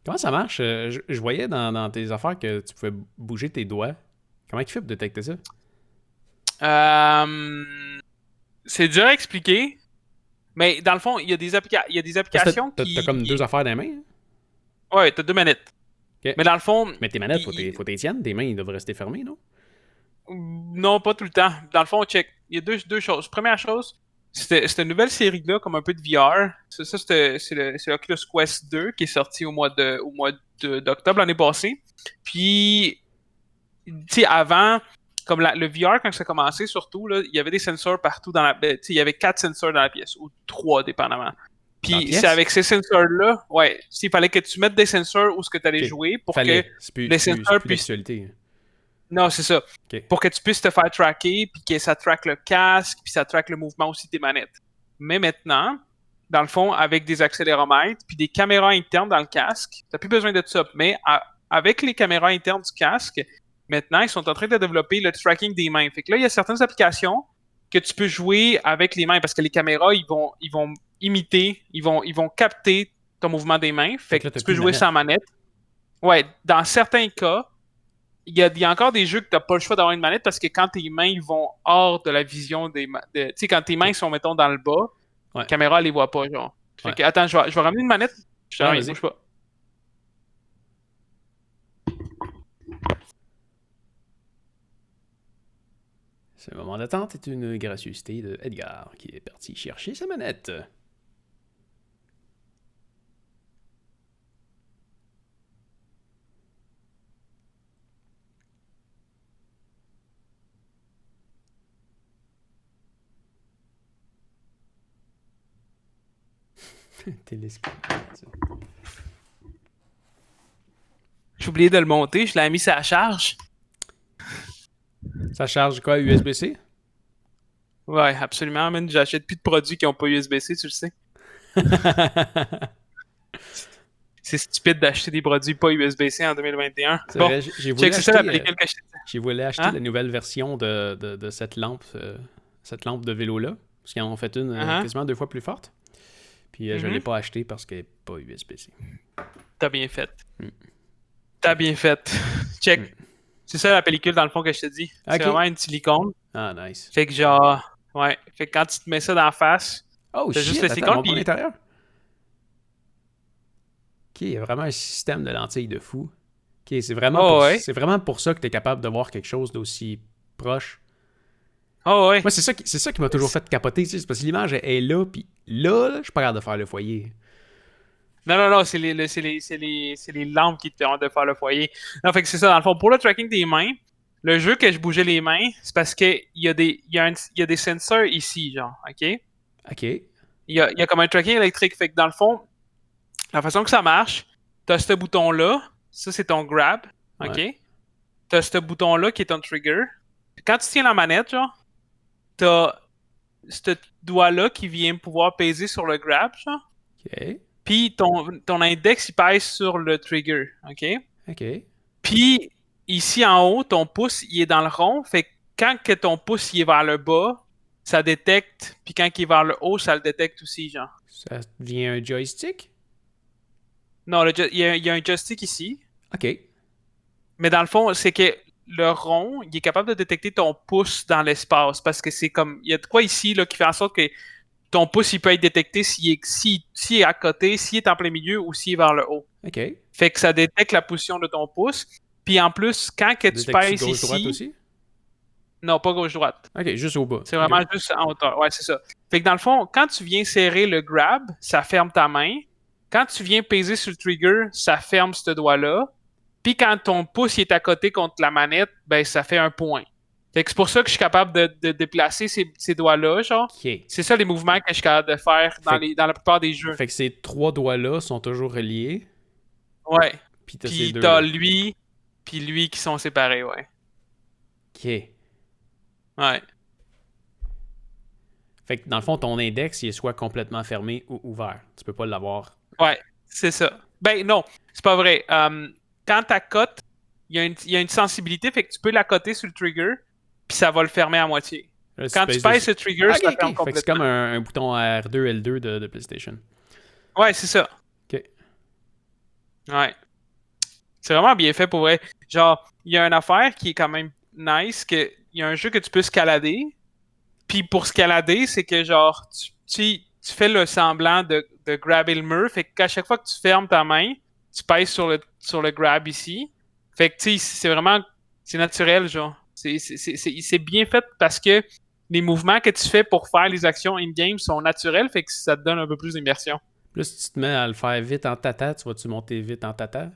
Comment ça marche? Je voyais dans tes affaires que tu pouvais bouger tes doigts. Comment tu fais pour détecter ça? C'est dur à expliquer, mais dans le fond, il y a des Parce que applications t'as comme deux affaires dans les mains. Hein? Ouais, t'as 2 manettes. Ok. Mais dans le fond, Mais tes manettes, il- faut tes tiennes. Tes mains, ils doivent rester fermées, non? non, pas tout le temps. Dans le fond, check. Il y a deux choses. Première chose, c'était une nouvelle série-là, comme un peu de VR. C'est le Oculus Quest 2 qui est sorti d'octobre l'année passée. Puis, tu sais, avant, comme le VR, quand ça a commencé, surtout, là, il y avait des sensors partout dans la pièce. Il y avait 4 sensors dans la pièce, ou 3, dépendamment. Dans la Puis, c'est pièce? avec ces sensors-là, ouais, il fallait que tu mettes des sensors où ce que tu allais Ok. jouer pour que Fallait. C'est les c'est sensors plus puissent. d'actualité. Non, c'est ça. Ok. Pour que tu puisses te faire tracker, puis que ça traque le casque, puis ça traque le mouvement aussi des manettes. Mais maintenant, dans le fond, avec des accéléromètres, puis des caméras internes dans le casque, tu n'as plus besoin de ça. Mais avec les caméras internes du casque, maintenant, ils sont en train de développer le tracking des mains. Fait que là, il y a certaines applications que tu peux jouer avec les mains, parce que les caméras, ils vont imiter, ils vont capter ton mouvement des mains. Fait que là, t'as tu plus peux de jouer manette. sans manette. Ouais, dans certains cas, il y a encore des jeux que tu n'as pas le choix d'avoir une manette parce que quand tes mains vont hors de la vision tu sais, quand tes mains sont, mettons, dans le bas, Ouais. la caméra, elle les voit pas, genre. Fait Ouais. que, attends, je vais ramener une manette. Je te Ouais, reviens, vas-y. bouge pas. Ce moment d'attente est une gracieuseté de Edgar qui est parti chercher sa manette. Télescope. J'ai oublié de le monter, je l'ai mis sur la charge. Ça charge quoi, USB-C? Ouais, absolument, man. J'achète plus de produits qui n'ont pas USB-C, tu le sais. C'est stupide d'acheter des produits pas USB-C en 2021. C'est bon, vrai, j'ai voulu check, c'est ça acheter, la pellicule que je t'ai dit. j'ai voulu acheter Hein? la nouvelle version de cette lampe de vélo-là. Parce qu'ils en ont fait une quasiment 2 fois plus forte. Puis je ne l'ai pas acheté parce qu'elle n'est pas USB-C. T'as bien fait. T'as bien fait. Check. C'est ça la pellicule dans le fond que je te dis. C'est vraiment une silicone. Ah, nice. Fait que genre, ouais. Fait que quand tu te mets ça dans la face, oh t'as shit, juste le attends, silicone. montre à l'intérieur. Ok, il y a vraiment un système de lentilles de fou. Ok, c'est vraiment, c'est vraiment pour ça que tu es capable de voir quelque chose d'aussi proche. Oh ouais. Moi, c'est ça qui m'a toujours fait capoter, tu sais, c'est parce que l'image est là, puis là, je suis pas capable de faire le foyer. Non, c'est les lampes qui te permettent de faire le foyer. Non, fait que c'est ça, dans le fond, pour le tracking des mains, le jeu que je bougeais les mains, c'est parce qu'il y a des sensors ici, genre, ok? Ok. Il y a comme un tracking électrique, fait que dans le fond, la façon que ça marche, t'as ce bouton-là, ça c'est ton grab, ok? Ouais. T'as ce bouton-là qui est ton trigger. Quand tu tiens la manette, genre, t'as ce doigt-là qui vient pouvoir peser sur le grab, genre. Ok. Puis ton index, il pèse sur le trigger, OK? Ok. Puis ici en haut, ton pouce, il est dans le rond. Fait que quand que ton pouce il est vers le bas, ça détecte. Puis quand il est vers le haut, ça le détecte aussi, genre. Ça devient un joystick? Non, il y a un joystick ici. Ok. Mais dans le fond, c'est que le rond, il est capable de détecter ton pouce dans l'espace. Parce que c'est comme. Il y a de quoi ici là, qui fait en sorte que ton pouce, il peut être détecté s'il est à côté, s'il est en plein milieu ou s'il est vers le haut. Ok. Fait que ça détecte la position de ton pouce. Puis en plus, quand que tu pèses gauche-droite ici... aussi? Non, pas gauche-droite. Ok, juste au bas. C'est vraiment juste en hauteur. Ouais, c'est ça. Fait que dans le fond, quand tu viens serrer le grab, ça ferme ta main. Quand tu viens peser sur le trigger, ça ferme ce doigt-là. Puis quand ton pouce il est à côté contre la manette, ben ça fait un point. Fait que c'est pour ça que je suis capable de déplacer ces doigts-là, genre. Ok. C'est ça les mouvements que je suis capable de faire dans la plupart des jeux. Fait que ces 3 doigts-là sont toujours reliés. Ouais. Puis t'as ces Puis deux. t'as lui, puis lui qui sont séparés, ouais. Ok. Ouais. Fait que dans le fond, ton index, il est soit complètement fermé ou ouvert. Tu peux pas l'avoir. Ouais, c'est ça. Ben non, c'est pas vrai. Quand t'accotes, il y a une sensibilité, fait que tu peux l'accoter sur le trigger, puis ça va le fermer à moitié. Là, Quand tu pèses le trigger, ça ferme complètement. Fait que c'est comme un bouton R2, L2 de PlayStation. Ouais, c'est ça. Ok. Ouais. C'est vraiment bien fait pour vrai. Genre, il y a une affaire qui est quand même nice, que il y a un jeu que tu peux escalader, puis pour escalader, c'est que genre, tu fais le semblant de grabber le mur, fait qu'à chaque fois que tu fermes ta main, tu pèses sur le grab ici. Fait que tu sais, c'est vraiment, c'est naturel, genre. C'est bien fait parce que les mouvements que tu fais pour faire les actions in-game sont naturels, fait que ça te donne un peu plus d'immersion. Plus si tu te mets à le faire vite en tata, tu vas-tu monter vite en tata?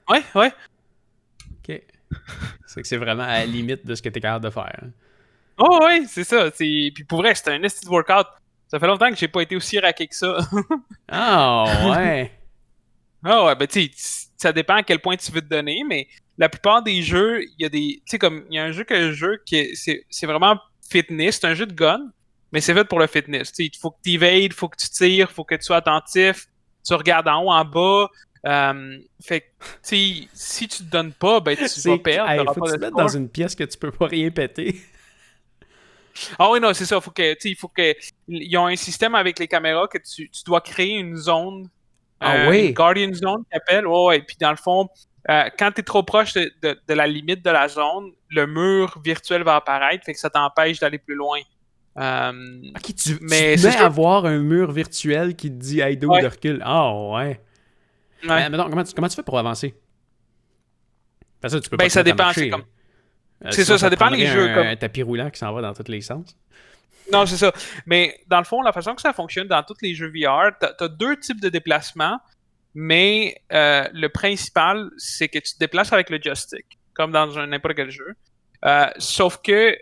Ouais. Ok. C'est que c'est vraiment à la limite de ce que tu es capable de faire. Hein. Oh ouais, c'est ça. Puis pour vrai, c'était un esti de workout. Ça fait longtemps que j'ai pas été aussi raqué que ça. Ah ouais! Ah ouais, ben tu sais, ça dépend à quel point tu veux te donner, mais la plupart des jeux, il y a des. Tu sais, comme il y a un jeu que je joue qui c'est vraiment fitness, c'est un jeu de gun, mais c'est fait pour le fitness. Tu sais, il faut que tu évades, il faut que tu tires, il faut que tu sois attentif, tu regardes en haut, en bas. Fait que, tu sais, si tu te donnes pas, ben tu vas perdre. Hey, faut que tu te mettes dans une pièce que tu peux pas rien péter. Ah oui, non, c'est ça. Il faut que. Ils ont un système avec les caméras que tu dois créer une zone. Une Guardian Zone qu'ils appellent. Ouais. Puis dans le fond, quand tu es trop proche de la limite de la zone, le mur virtuel va apparaître, fait que ça t'empêche d'aller plus loin. Ok, tu mais te mets à voir un mur virtuel qui te dit hey, d'où de recul. Ah ouais. Mais non, comment tu fais pour avancer? Parce que tu peux pas ça dépend, marcher, c'est comme. C'est ça dépend des jeux. Un tapis roulant qui s'en va dans tous les sens. Non, c'est ça. Mais dans le fond, la façon que ça fonctionne dans tous les jeux VR, t'as deux types de déplacements, mais le principal, c'est que tu te déplaces avec le joystick, comme dans n'importe quel jeu. Sauf que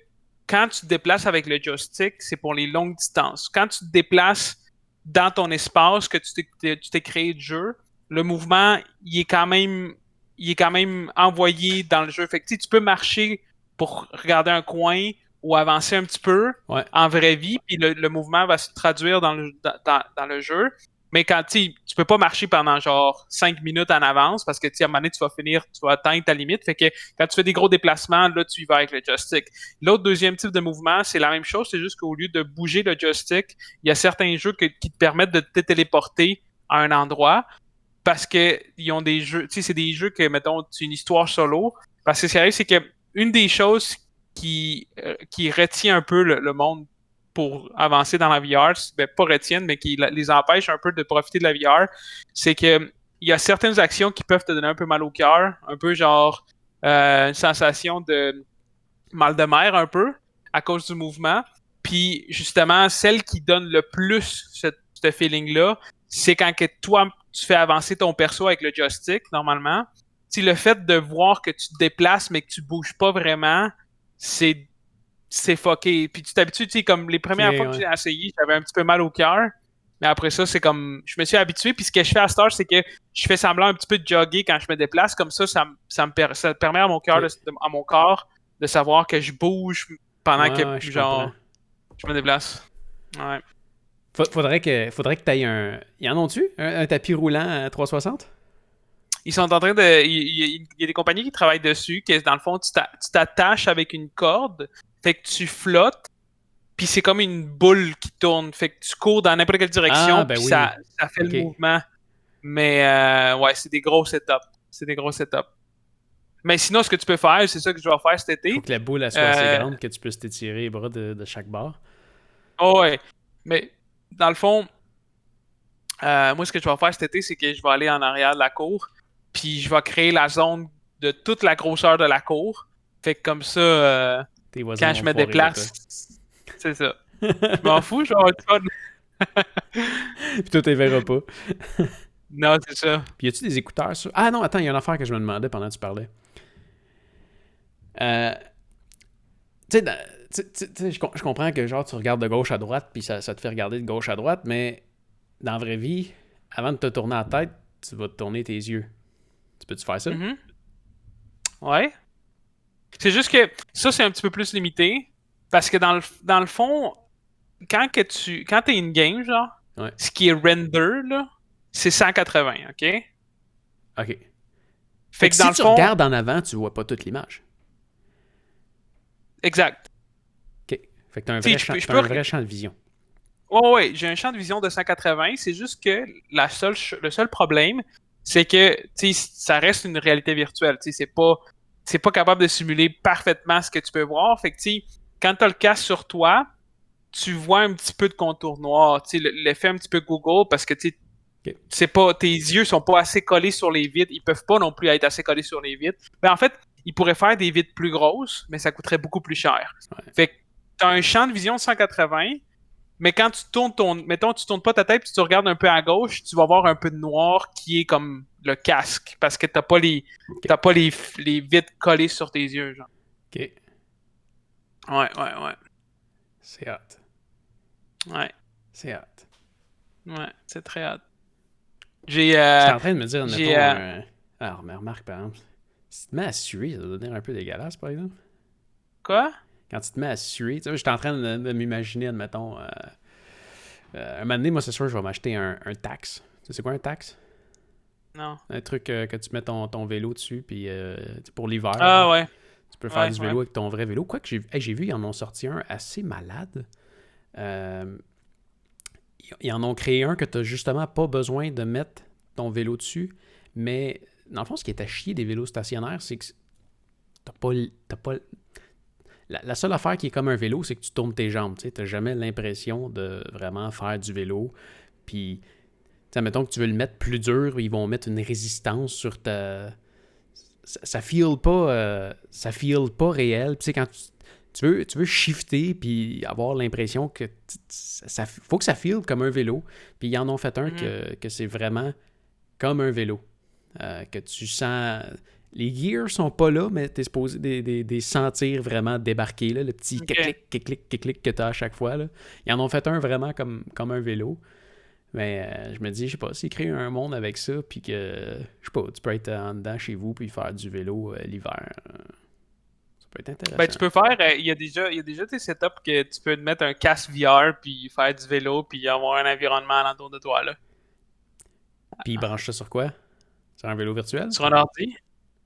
quand tu te déplaces avec le joystick, c'est pour les longues distances. Quand tu te déplaces dans ton espace que tu t'es créé de jeu, le mouvement, il est quand même envoyé dans le jeu. Fait que tu peux marcher pour regarder un coin ou avancer un petit peu en vraie vie, puis le mouvement va se traduire dans le jeu. Mais quand tu peux pas marcher pendant genre 5 minutes en avance parce que à un moment donné, tu vas atteindre ta limite. Fait que quand tu fais des gros déplacements, là, tu y vas avec le joystick. L'autre deuxième type de mouvement, c'est la même chose, c'est juste qu'au lieu de bouger le joystick, il y a certains jeux qui te permettent de te téléporter à un endroit parce que ils ont des jeux, c'est des jeux que, mettons, c'est une histoire solo. Parce que ce qui arrive, c'est que une des choses qui retient un peu le monde pour avancer dans la VR, pas retiennent, mais qui les empêche un peu de profiter de la VR, c'est que il y a certaines actions qui peuvent te donner un peu mal au cœur, un peu genre une sensation de mal de mer un peu, à cause du mouvement. Puis justement, celle qui donne le plus ce feeling-là, c'est quand que toi, tu fais avancer ton perso avec le joystick, normalement. Le fait de voir que tu te déplaces, mais que tu bouges pas vraiment, c'est fucké. Puis tu t'habitues, comme les premières fois que j'ai essayé, j'avais un petit peu mal au cœur. Mais après ça, c'est comme, je me suis habitué. Puis ce que je fais à cette heure, c'est que je fais semblant un petit peu de jogger quand je me déplace. Comme ça permet à mon cœur, à mon corps, de savoir que je bouge pendant que, genre, je me déplace. Ouais. Faudrait que tu ailles un... Y en ont-tu? Un tapis roulant à 360? Ils sont en train de... Il y a des compagnies qui travaillent dessus, que dans le fond, tu t'attaches avec une corde, fait que tu flottes, puis c'est comme une boule qui tourne, fait que tu cours dans n'importe quelle direction, puis ça fait le mouvement. Mais ouais, c'est des gros setups. Mais sinon, ce que tu peux faire, c'est ça que je vais faire cet été. Faut que la boule elle soit assez grande que tu puisses t'étirer les bras de chaque bord. Oh ouais. Mais dans le fond, moi, ce que je vais faire cet été, c'est que je vais aller en arrière de la cour, puis je vais créer la zone de toute la grosseur de la cour. Fait que comme ça, quand je me déplace, c'est ça. Je m'en fous, je vais avoir du fun. Puis toi, tu les verras pas. Non, c'est ça. Puis y a-tu des écouteurs sur... Ah non, attends, il y a une affaire que je me demandais pendant que tu parlais. Tu sais, je comprends que genre tu regardes de gauche à droite, puis ça te fait regarder de gauche à droite, mais dans la vraie vie, avant de te tourner la tête, tu vas te tourner tes yeux. Tu peux-tu faire ça? Mm-hmm. Ouais. C'est juste que ça, c'est un petit peu plus limité, parce que dans le fond, quand t'es in-game, genre, ce qui est render, là, c'est 180, OK? OK. Fait que si tu regardes en avant, tu vois pas toute l'image. Exact. OK. Fait que t'as un vrai champ de vision. Ouais, j'ai un champ de vision de 180. C'est juste que le seul problème, c'est que ça reste une réalité virtuelle. C'est pas capable de simuler parfaitement ce que tu peux voir. Fait que quand tu as le casque sur toi, tu vois un petit peu de contour noir. L'effet un petit peu Google parce que c'est pas, tes yeux sont pas assez collés sur les vitres. Ils peuvent pas non plus être assez collés sur les vitres. Mais en fait, ils pourraient faire des vitres plus grosses, mais ça coûterait beaucoup plus cher. Ouais. Fait que tu as un champ de vision de 180. Mais quand tu tournes mettons, tu tournes pas ta tête puis tu regardes un peu à gauche, tu vas voir un peu de noir qui est comme le casque parce que t'as pas les vitres collées sur tes yeux, genre. OK. Ouais. C'est hot. Ouais. C'est hot. Ouais, c'est très hot. J'étais en train de me dire, mettons, alors, mais remarque, par exemple, si tu te mets à suer, ça doit devenir un peu dégueulasse, par exemple. Quoi? Quand tu te mets à suer, tu sais, j'étais en train de m'imaginer, admettons, un moment donné, moi, c'est sûr, je vais m'acheter un tax. Tu sais, c'est quoi un tax? Non. Un truc que tu mets ton vélo dessus, puis pour l'hiver. Ah ouais. Tu peux faire du vélo avec ton vrai vélo. Quoique, j'ai vu, ils en ont sorti un assez malade. Ils en ont créé un que tu n'as justement pas besoin de mettre ton vélo dessus. Mais, dans le fond, ce qui est à chier des vélos stationnaires, c'est que t'as pas la seule affaire qui est comme un vélo, c'est que tu tournes tes jambes. Tu n'as jamais l'impression de vraiment faire du vélo. Puis, mettons que tu veux le mettre plus dur, ils vont mettre une résistance sur ta... Ça feel pas réel. Puis, quand tu veux shifter puis avoir l'impression que faut que ça feel comme un vélo. Puis, ils en ont fait un que c'est vraiment comme un vélo. Que tu sens... Les gears sont pas là, mais t'es supposé des sentir vraiment débarquer, là, le petit clic que t'as à chaque fois. Là. Ils en ont fait un vraiment comme un vélo. Mais je me dis, je sais pas, s'ils créent un monde avec ça, puis que, je sais pas, tu peux être en dedans chez vous, puis faire du vélo l'hiver. Ça peut être intéressant. Ben, tu peux faire, il y a déjà des setups que tu peux te mettre un casque VR, puis faire du vélo, puis avoir un environnement alentour de toi, là. Puis ils branchent ça sur quoi? Sur un vélo virtuel? Sur un ordi.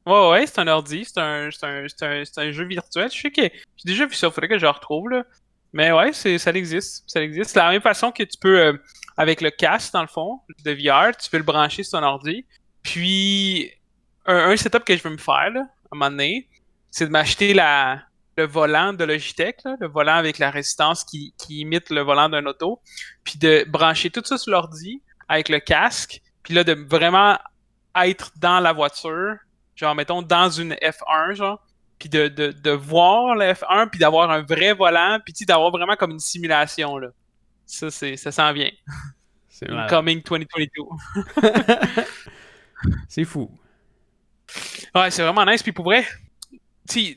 Ouais, c'est un ordi, c'est un jeu virtuel. Je sais que j'ai déjà vu ça, faudrait que je le retrouve, là. Mais ouais, ça existe. Ça existe. C'est la même façon que tu peux, avec le casque, dans le fond, de VR, tu peux le brancher sur ton ordi. Puis, un setup que je veux me faire, là, à un moment donné, c'est de m'acheter le volant de Logitech, là, le volant avec la résistance qui imite le volant d'un auto, puis de brancher tout ça sur l'ordi avec le casque, puis là, de vraiment être dans la voiture, genre, mettons, dans une F1, genre, puis de voir le F1, puis d'avoir un vrai volant, puis d'avoir vraiment comme une simulation, là. Ça s'en vient. C'est malade. Incoming 2022. C'est fou. Ouais, c'est vraiment nice. Puis pour vrai,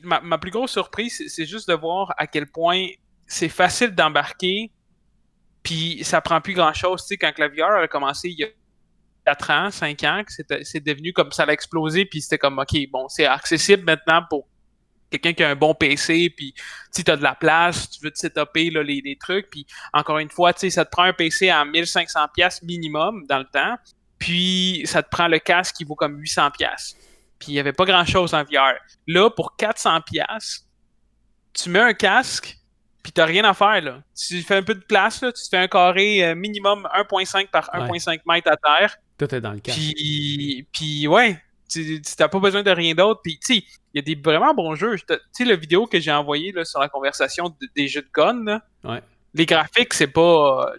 ma plus grosse surprise, c'est juste de voir à quel point c'est facile d'embarquer, puis ça prend plus grand-chose. Tu sais, quand la VR a commencé il y a 4 ans, 5 ans, que c'est devenu comme ça, a explosé, puis c'était comme, OK, bon, c'est accessible maintenant pour quelqu'un qui a un bon PC, puis tu as de la place, tu veux te setuper là, les trucs, puis encore une fois, ça te prend un PC à 1500$ minimum dans le temps, puis ça te prend le casque qui vaut comme 800$. Puis il n'y avait pas grand-chose en VR. Là, pour 400$, tu mets un casque, puis t'as rien à faire, là. Tu fais un peu de place, là, tu te fais un carré minimum 1.5 par 1.5 mètres à terre. Tout est dans le casque. Puis ouais, tu t'as pas besoin de rien d'autre. Puis tu sais, il y a des vraiment bons jeux. Tu sais, la vidéo que j'ai envoyée là, sur la conversation des jeux de gun, là, Ouais. les graphiques, c'est pas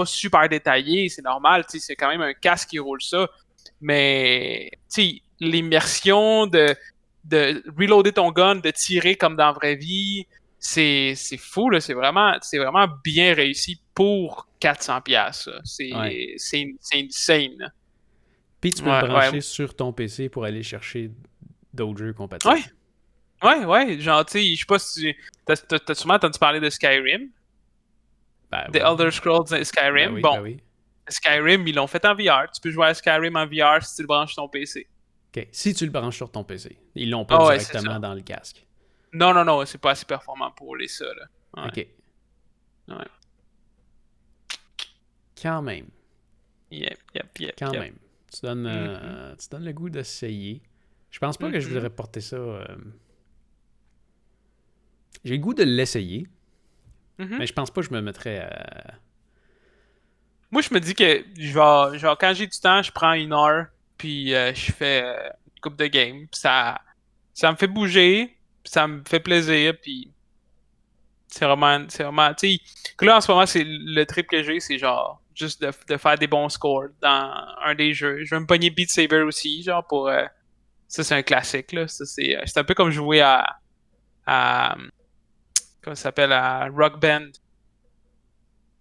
super détaillé, c'est normal, c'est quand même un casque qui roule ça. Mais l'immersion de reloader ton gun, de tirer comme dans la vraie vie, c'est fou, là. C'est vraiment bien réussi pour 400$. C'est insane. Puis tu peux le brancher sur ton PC pour aller chercher d'autres jeux compatibles. Ouais. Genre, tu sais, je sais pas si t'as sûrement entendu parler de Skyrim. The Elder Scrolls Skyrim. Ben oui. Skyrim, ils l'ont fait en VR. Tu peux jouer à Skyrim en VR si tu le branches sur ton PC. OK. Si tu le branches sur ton PC. Ils l'ont pas directement dans le casque. Non, c'est pas assez performant pour les ça, là. Ouais. OK. Ouais. Quand même. Yep. Quand même. Tu donnes le goût d'essayer. Je pense pas que je voudrais porter ça... J'ai le goût de l'essayer. Mais je pense pas que je me mettrais à... Moi, je me dis que genre quand j'ai du temps, je prends 1 heure, puis je fais une coupe de game. Ça me fait bouger, puis ça me fait plaisir, puis c'est vraiment, tu sais, que là, en ce moment, c'est le trip que j'ai, c'est genre, juste de faire des bons scores dans un des jeux. Je vais me pogner Beat Saber aussi, genre, pour... ça, c'est un classique, là. Ça, c'est un peu comme jouer à comment ça s'appelle, à Rock Band.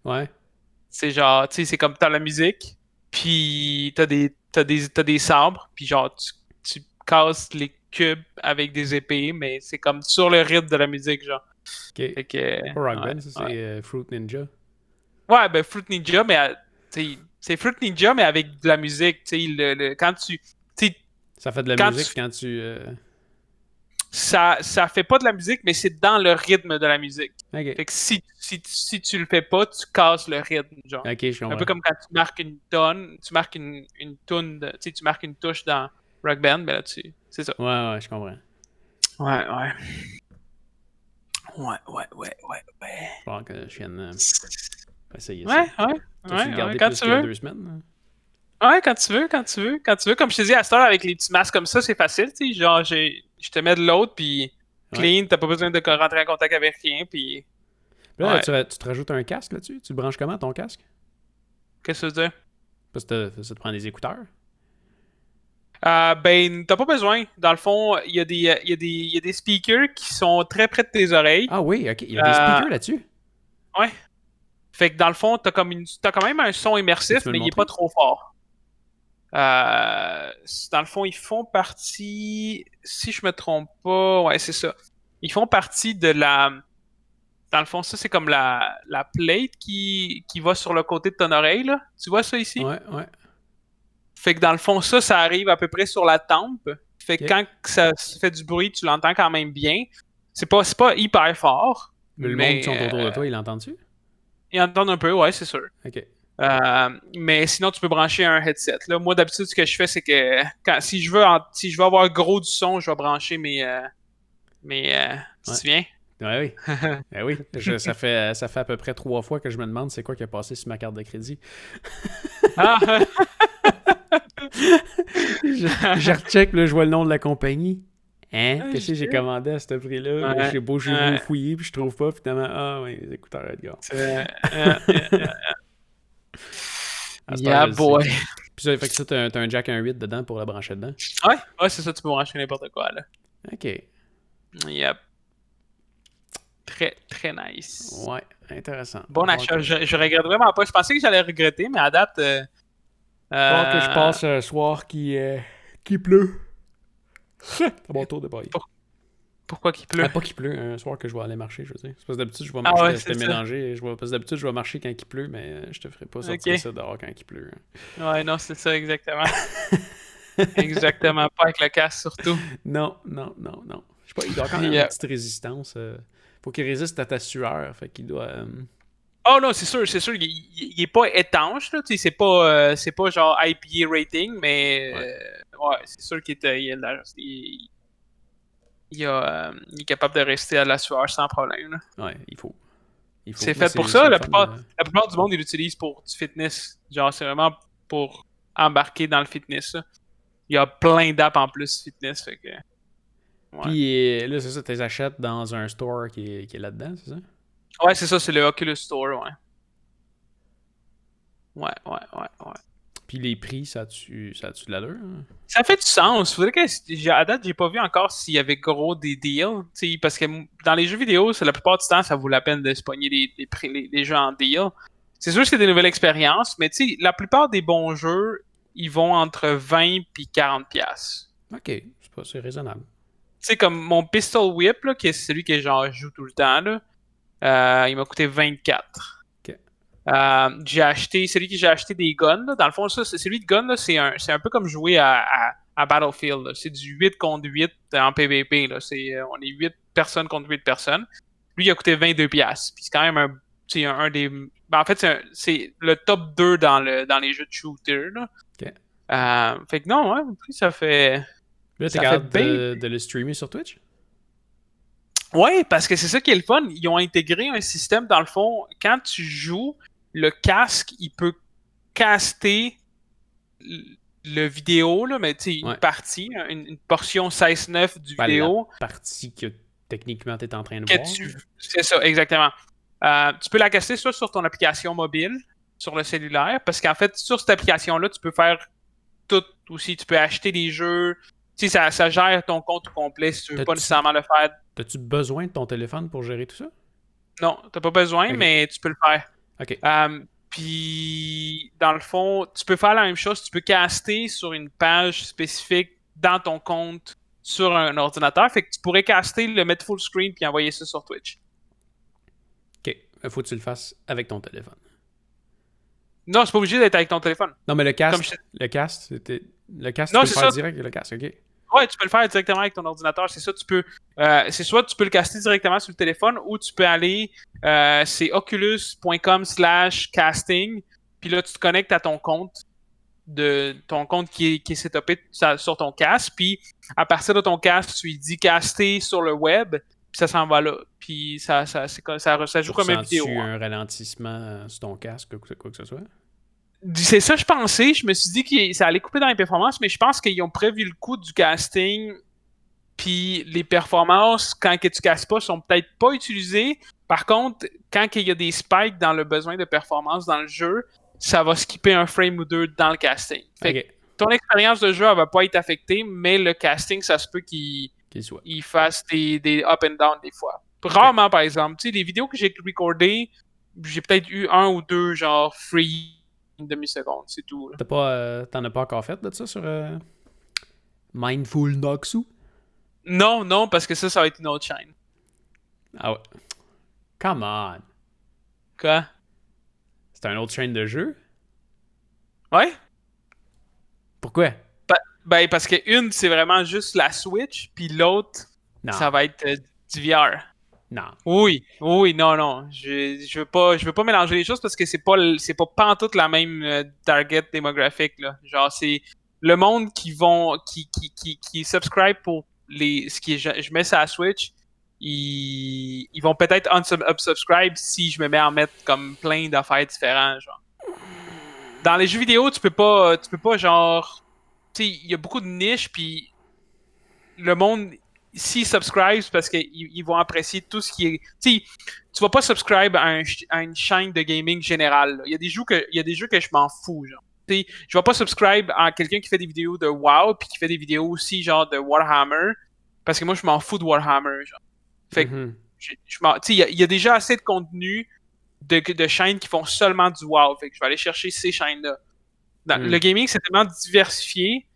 Ouais. C'est genre, tu sais, c'est comme t'as la musique, puis t'as des sabres, puis genre, tu casses les cubes avec des épées, mais c'est comme sur le rythme de la musique, genre. OK. Fait que, Pas Rock Band, ça, c'est Fruit Ninja. Ouais, ben Fruit Ninja, mais c'est Fruit Ninja, mais avec de la musique, tu sais, quand tu... Ça fait de la musique quand tu... Ça fait pas de la musique, mais c'est dans le rythme de la musique. Okay. Fait que si tu le fais pas, tu casses le rythme, genre. Ok, je comprends. Un peu comme quand tu marques une tonne, tu marques une toune, tu sais, tu marques une touche dans Rock Band, mais là, c'est ça. Ouais, je comprends. Ouais. Je pense que je viens essayer ça. Ouais, quand tu veux. 2 semaines? Ouais, quand tu veux. Comme je te dis, à cette heure, avec les petits masques comme ça, c'est facile, tu sais. Genre, je te mets de l'autre, puis clean, t'as pas besoin de rentrer en contact avec rien, puis... Là, tu te rajoutes un casque là-dessus? Tu le branches comment, ton casque? Qu'est-ce que ça veut dire? Parce que ça te prend des écouteurs? Ben, t'as pas besoin. Dans le fond, il y a des speakers qui sont très près de tes oreilles. Ah oui, ok. Il y a des speakers là-dessus? Ouais. Fait que dans le fond, t'as quand même un son immersif, mais il est pas trop fort. Dans le fond, ils font partie... Si je me trompe pas... Ouais, c'est ça. Ils font partie de Dans le fond, ça, c'est comme la plate qui va sur le côté de ton oreille, là. Tu vois ça ici? Ouais. Fait que dans le fond, ça arrive à peu près sur la tempe. Fait que Ok. quand ça fait du bruit, tu l'entends quand même bien. C'est pas hyper fort, Mais le monde qui sont mais autour de toi, ils l'entendent-tu? ils entendent un peu, ouais, c'est sûr. Ok. Mais sinon, tu peux brancher un headset. Là. Moi, d'habitude, ce que je fais, c'est que si je veux avoir gros du son, je vais brancher mes tu te Ouais. souviens? Ouais, oui. Ben oui. Ça fait à peu près 3 fois que je me demande c'est quoi qui a passé sur ma carte de crédit. Ah! Je recheck, là, je vois le nom de la compagnie. Hein? Ah, Qu'est-ce que j'ai commandé à ce prix-là? Ouais, J'ai beau ouais. fouiller, puis je trouve pas, finalement. Ah, oui, les écouteurs Edgar. À cette heure, je Yeah, le sais. boy. Puis ça, fait que ça, t'as un jack 1.8 dedans pour le brancher dedans. Ouais, c'est ça, tu peux brancher n'importe quoi, là. Ok. Yep. Très, très nice. Ouais, intéressant. Bon achat. Je regrette vraiment pas. Je pensais que j'allais regretter, mais à date. Voir que je passe un soir qui pleut. C'est mon tour de bail. Pourquoi qu'il pleut? Pas qu'il pleut, un soir que je vais aller marcher, je veux dire. C'est parce que d'habitude, je vais Ah marcher, ouais, c'était c'est ça. mélangé. Parce que d'habitude, je vais marcher quand il pleut, mais je te ferai pas sortir Ok. ça dehors quand il pleut. Ouais, non, c'est ça, exactement. Exactement. Pas avec le casque, surtout. Non. Je sais pas, il doit quand même avoir une Yeah. petite résistance. Faut qu'il résiste à ta sueur. Fait qu'il doit. Oh non, c'est sûr. Il est pas étanche, là. Tu sais, c'est pas genre IPA rating, mais Ouais. ouais, c'est sûr qu'il il est capable de rester à la sueur sans problème, là. Ouais, il faut. C'est Mais fait pour c'est ça. le La fun. plupart du monde, ils l'utilisent pour du fitness. Genre, c'est vraiment pour embarquer dans le fitness, là. Il y a plein d'apps en plus fitness, fait que... Ouais. Puis là, c'est ça, tu les achètes dans un store qui est là-dedans, c'est ça? Ouais, c'est ça, c'est le Oculus Store, ouais. Ouais. Puis les prix, ça a-tu de l'allure? Hein? Ça fait du sens. Faudrait que à date, j'ai pas vu encore s'il y avait gros des deals. T'sais, parce que dans les jeux vidéo, la plupart du temps, ça vaut la peine de se pogner les jeux en deal. C'est sûr que c'est des nouvelles expériences, mais la plupart des bons jeux, ils vont entre 20 et 40 pièces. Ok, c'est raisonnable. Tu sais, comme mon Pistol Whip, là, qui est celui que genre, je joue tout le temps, là, il m'a coûté 24. Ok. Celui que j'ai acheté des guns, là, dans le fond, celui de gun, là, c'est un peu comme jouer à Battlefield. Là. C'est du 8 contre 8 en PvP. Là. On est 8 personnes contre 8 personnes. Lui, il a coûté 22$. Puis c'est quand même un des. Ben, en fait, c'est le top 2 dans les jeux de shooter. Là. Ok. Fait que non, hein, ça fait. Là, t'es Ça fait capable bien. de le streamer sur Twitch? Ouais, parce que c'est ça qui est le fun. Ils ont intégré un système, dans le fond, quand tu joues, le casque, il peut caster le vidéo, là, mais tu sais, une Ouais. partie, une portion 16:9 du Ben, vidéo. la partie que techniquement t'es en train de Que voir. c'est ça, exactement. Tu peux la caster soit sur ton application mobile, sur le cellulaire, parce qu'en fait, sur cette application-là, tu peux faire tout aussi. Tu peux acheter des jeux. Tu sais, ça gère ton compte au complet si tu veux pas nécessairement le faire. T'as-tu besoin de ton téléphone pour gérer tout ça? Non, t'as pas besoin, Ok. mais tu peux le faire. Ok. Puis, dans le fond, tu peux faire la même chose. Tu peux caster sur une page spécifique dans ton compte sur un ordinateur. Fait que tu pourrais caster, le mettre full screen puis envoyer ça sur Twitch. Ok. Faut que tu le fasses avec ton téléphone. Non, c'est pas obligé d'être avec ton téléphone. Non, mais le Comme cast, je- le cast, tu Non, peux le c'est faire ça. direct avec le cast, ok. Ouais, tu peux le faire directement avec ton ordinateur. C'est ça, c'est soit tu peux le caster directement sur le téléphone ou tu peux aller. C'est oculus.com/casting. Puis là, tu te connectes à ton compte. Ton compte qui est setupé sur ton casque. Puis à partir de ton casque, tu lui dis caster sur le web. Puis ça s'en va là. Puis ça joue comme une vidéo. Ressens-tu un ralentissement sur ton casque ou quoi que ce soit? C'est ça, je pensais. Je me suis dit que ça allait couper dans les performances, mais je pense qu'ils ont prévu le coût du casting. Puis les performances, quand que tu casses pas, sont peut-être pas utilisées. Par contre, quand il y a des spikes dans le besoin de performance dans le jeu, ça va skipper un frame ou deux dans le casting. Fait que ton expérience de jeu, elle va pas être affectée, mais le casting, ça se peut qu'il fasse des up and down des fois. Rarement, par exemple. Tu sais, les vidéos que j'ai recordées, j'ai peut-être eu un ou deux, genre, free une demi-seconde, c'est tout. T'en as pas encore fait de ça sur Mindful Noxu? Non, parce que ça va être une autre chaîne. Ah ouais. Come on! Quoi? C'est un autre chaîne de jeu? Ouais? Pourquoi? Ben, parce que une, c'est vraiment juste la Switch, puis l'autre, Non. ça va être du VR. Non. Oui, non. Je veux pas mélanger les choses parce que c'est pas pantoute la même target démographique, là. Genre, c'est le monde qui subscribe pour ce qui est, je mets ça à Switch, ils vont peut-être unsubscribe si je me mets à en mettre comme plein d'affaires différentes, genre. Dans les jeux vidéo, tu peux pas, genre, tu sais, il y a beaucoup de niches, puis le monde, s'ils subscribent, c'est parce qu'ils vont apprécier tout ce qui est. Tu sais, tu vas pas subscribe à une chaîne de gaming générale. Là. Il y a des jeux que je m'en fous, genre. Tu sais, je vais pas subscribe à quelqu'un qui fait des vidéos de WoW, puis qui fait des vidéos aussi, genre, de Warhammer, parce que moi, je m'en fous de Warhammer, genre. Fait que, tu sais, il y a déjà assez de contenu de chaînes qui font seulement du WoW. Fait que je vais aller chercher ces chaînes-là. Le gaming, c'est tellement diversifié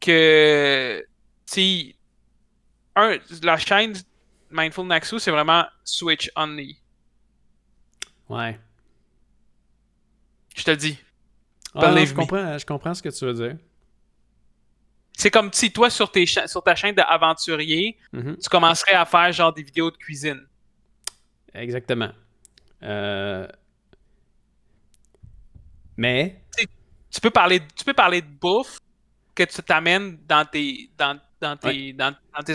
que, tu sais, la chaîne Mindful Naxu, c'est vraiment Switch only. Ouais. Je te le dis. Ah, non, je comprends ce que tu veux dire. C'est comme si toi, sur ta chaîne d'aventurier, tu commencerais à faire genre des vidéos de cuisine. Exactement. Mais... Tu peux parler de bouffe que tu t'amènes dans tes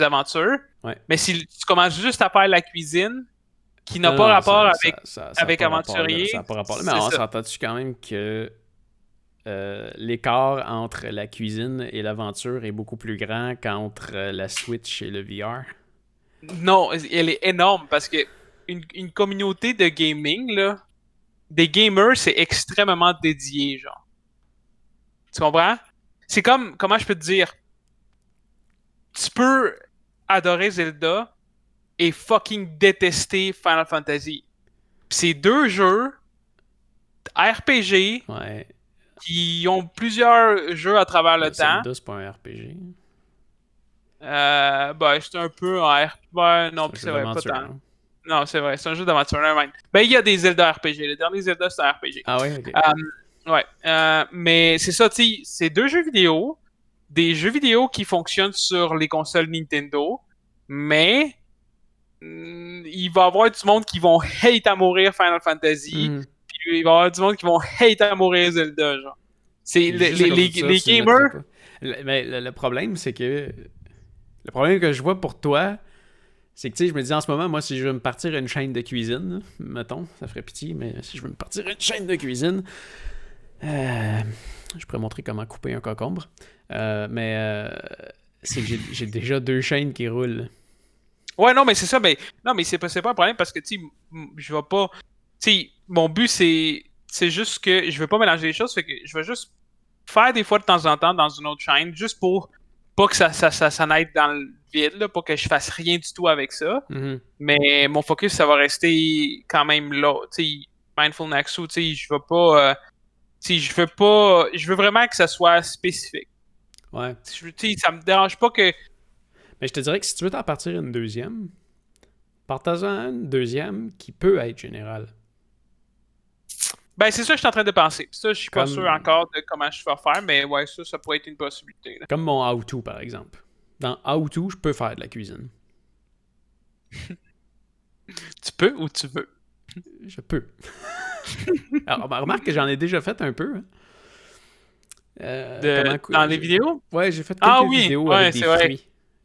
aventures. Ouais. Mais si tu commences juste à faire la cuisine, qui n'a pas rapport avec aventurier. Ça n'a pas rapport là. Mais on s'entend-tu quand même que l'écart entre la cuisine et l'aventure est beaucoup plus grand qu'entre la Switch et le VR? Non, elle est énorme parce que une communauté de gaming, là, des gamers, c'est extrêmement dédié, genre. Tu comprends? C'est comme, comment je peux te dire? Tu peux adorer Zelda et fucking détester Final Fantasy. C'est deux jeux RPG qui ont plusieurs jeux à travers le temps. Zelda, c'est pas un RPG. Ben, c'est un peu un RPG. Ben, non, c'est vrai, pas tant. Non, c'est vrai, c'est un jeu d'aventure. Ben, il y a des Zelda RPG. Le dernier Zelda, c'est un RPG. Ah oui, ok. Ouais. Mais c'est ça, tu sais, c'est deux jeux vidéo. Des jeux vidéo qui fonctionnent sur les consoles Nintendo. Mais il va y avoir du monde qui vont hate à mourir Final Fantasy. Puis il va y avoir du monde qui vont hate à mourir Zelda, genre. C'est les gamers. Mais le problème, c'est que. Le problème que je vois pour toi, c'est que, tu sais, je me dis en ce moment, moi, si je veux me partir une chaîne de cuisine, mettons, ça ferait pitié, mais si je veux me partir une chaîne de cuisine, je pourrais montrer comment couper un concombre. Mais c'est que j'ai déjà deux chaînes qui roulent. Ouais, non, mais c'est ça. Non, mais c'est pas un problème parce que, tu sais, je vais pas. Tu sais, mon but, c'est juste que je veux pas mélanger les choses. Fait que je vais juste faire des fois de temps en temps dans une autre chaîne, juste pour pas que ça n'aille dans le vide, là, pas que je fasse rien du tout avec ça. Mais mon focus, ça va rester quand même là. Tu sais, Mindful Naxu, tu sais, je veux pas. Tu sais, je veux vraiment que ça soit spécifique. Ouais. Tu sais, ça me dérange pas que. Mais je te dirais que si tu veux t'en partir une deuxième, partage-en une deuxième qui peut être générale. Ben, c'est ça que je suis en train de penser. Ça, je suis pas sûr encore de comment je vais faire, mais ouais, ça pourrait être une possibilité. Là. Comme mon How-To, par exemple. Dans How-To, je peux faire de la cuisine. Tu peux ou tu veux? Je peux. Alors, remarque que j'en ai déjà fait un peu. Dans les vidéos? Ouais, j'ai fait quelques vidéos avec des fruits. Vrai.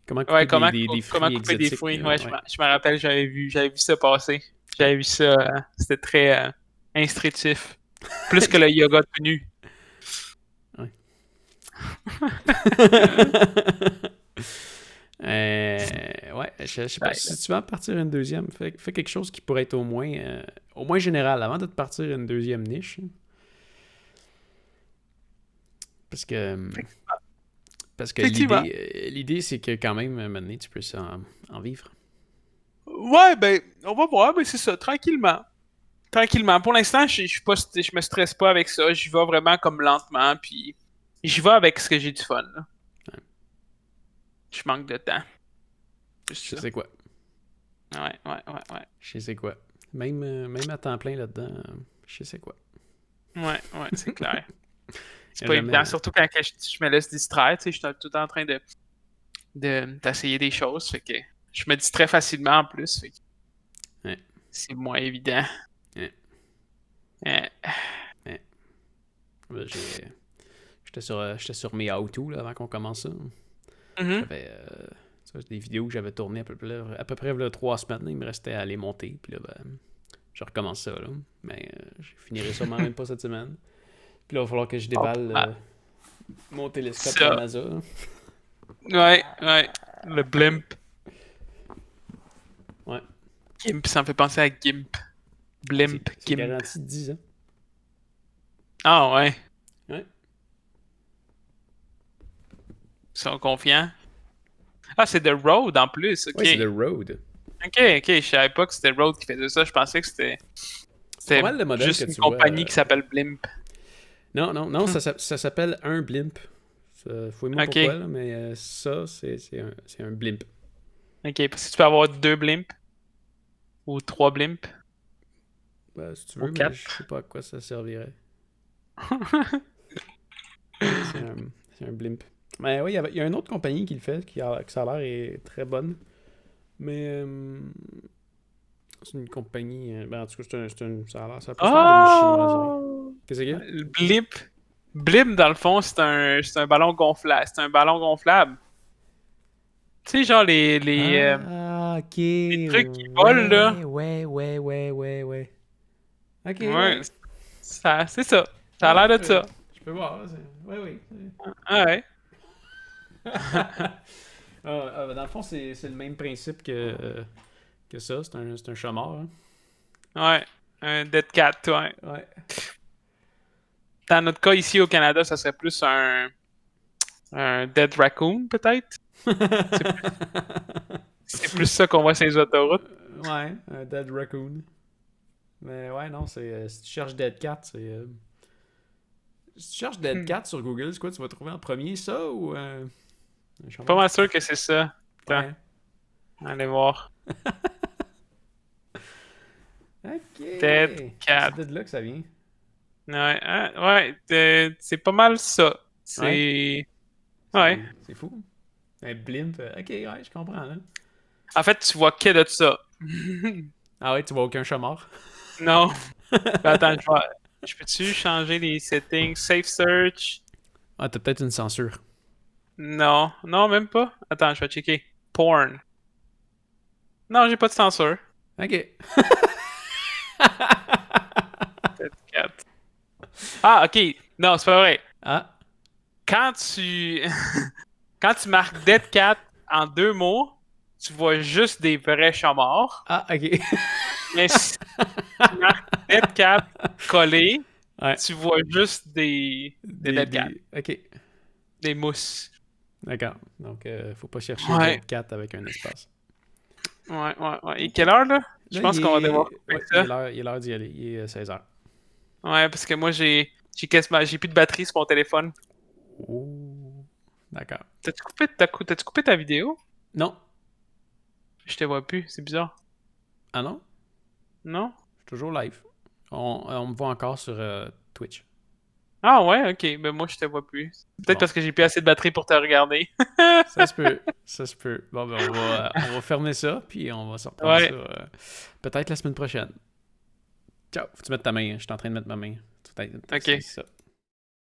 Comment couper des fruits comment couper exotiques. Des fruits. Ouais, je me rappelle, j'avais vu ça passer. J'avais vu ça. C'était très instructif. Plus que le yoga tout nu. Ouais. Ouais, je sais pas si tu vas partir une deuxième. Fais quelque chose qui pourrait être au moins général avant de te partir une deuxième niche. Parce que l'idée, c'est que quand même, maintenant, tu peux en vivre. Ouais, ben, on va voir, mais c'est ça, tranquillement. Tranquillement. Pour l'instant, je me stresse pas avec ça. J'y vais vraiment comme lentement, puis j'y vais avec ce que j'ai du fun. Là. Ouais. Je manque de temps. Je sais quoi. Ouais. Je sais quoi. Même à temps plein là-dedans, je sais quoi. Ouais, c'est clair. C'est Y a pas jamais- évident, surtout quand je me laisse distraire, tu sais, je suis tout le temps en train d'essayer des choses, fait que je me distrais facilement en plus, fait que Ouais. c'est moins évident. Ouais. Euh, Ben, j'étais sur mes how-to là, avant qu'on commence ça. mhm. J'avais des vidéos que j'avais tournées à peu près là, 3 semaines. Là, il me restait à les monter. Puis là, ben, je recommence ça. Là. Mais je finirai sûrement même pas cette semaine. Puis là, il va falloir que je déballe mon télescope Ça. à la NASA. Ouais, le blimp. Ouais. Gimp, ça me fait penser à Gimp. Blimp, C'est Gimp. garanti de 10 ans. Ah ouais. Ouais. Ils sont confiants. Ah, c'est The Road en plus, ok. Ouais, c'est The Road. Ok, je savais pas que c'était Road qui faisait ça. Je pensais que C'est c'était pas mal le modèle juste que une tu vois. compagnie qui s'appelle Blimp. Non, ça s'appelle un blimp. Fouille-moi Ok. pourquoi, là, mais ça, c'est un blimp. Ok, parce que tu peux avoir 2 blimps. Ou 3 blimps. Ben, si tu Ou veux, mais 4. je sais pas à quoi ça servirait. C'est un blimp. Mais oui, il y a une autre compagnie qui le fait, que ça a l'air est très bonne. Mais c'est une compagnie. Ben, en tout cas, ça a plus l'air d'une chinoiserie. Oh! Qu'est-ce qu'il y a? Le Blimp. Blimp, dans le fond, c'est un ballon gonflable. C'est un ballon gonflable. Tu sais, genre Ok. les trucs qui volent, là. Ouais. Ok, Ouais, ouais. c'est ça. Ça Ouais, a l'air de ça. je peux voir. Oui. Ah ouais. Dans le fond, c'est le même principe que ça. C'est un chat mort. Hein. Ouais. Un Dead Cat, ouais. Ouais. Dans notre cas, ici au Canada, ça serait plus un Dead Raccoon, peut-être. C'est plus ça qu'on voit sur les autoroutes. Ouais, un Dead Raccoon. Mais ouais, non, si tu cherches Dead Cat, si tu cherches Dead Cat sur Google, c'est quoi tu vas trouver en premier, ça ou un chat Pas mort? mal sûr que c'est ça. Attends, Ouais. allez voir. Ok. Dead Cat. C'est de là que ça vient. Ouais, c'est pas mal ça. C'est... Ouais. C'est fou. Un blimp. Ok, ouais, je comprends, là. En fait, tu vois que de ça. Ah ouais, tu vois aucun chat mort? Non. Attends, je peux-tu changer les settings? Safe search? Ah, t'as peut-être une censure. Non. Non, même pas. Attends, je vais checker. Porn. Non, j'ai pas de censure. Ok. Dead Cat. Ah, ok. Non, c'est pas vrai. Ah. Quand tu... Quand tu marques Dead Cat en 2 mots, tu vois juste des vrais chats morts. Ah, ok. Mais si tu marques Dead Cat collé, Ouais. tu vois juste des Dead Cat. Ok. Des mousses. D'accord. Donc, faut pas chercher Ouais. Dead Cat avec un espace. Ouais. Et quelle heure, là? Je Là, pense qu'on va devoir couper ouais, ça. il est l'heure d'y aller. Il est 16h. Ouais, parce que moi, j'ai plus de batterie sur mon téléphone. Oh. D'accord. T'as-tu coupé ta vidéo? Non. Je te vois plus, c'est bizarre. Ah non? Non? Je suis toujours live. On me voit encore sur Twitch. Ah ouais, ok. Ben moi, je te vois plus. Peut-être Bon. parce que j'ai plus assez de batterie pour te regarder. Ça se peut. Ça se peut. Bon, ben, on va fermer ça, puis on va se reprendre Ouais. ça peut-être la semaine prochaine. Ciao. Faut que tu mettes ta main. Hein. Je suis en train de mettre ma main. Ok. C'est ça.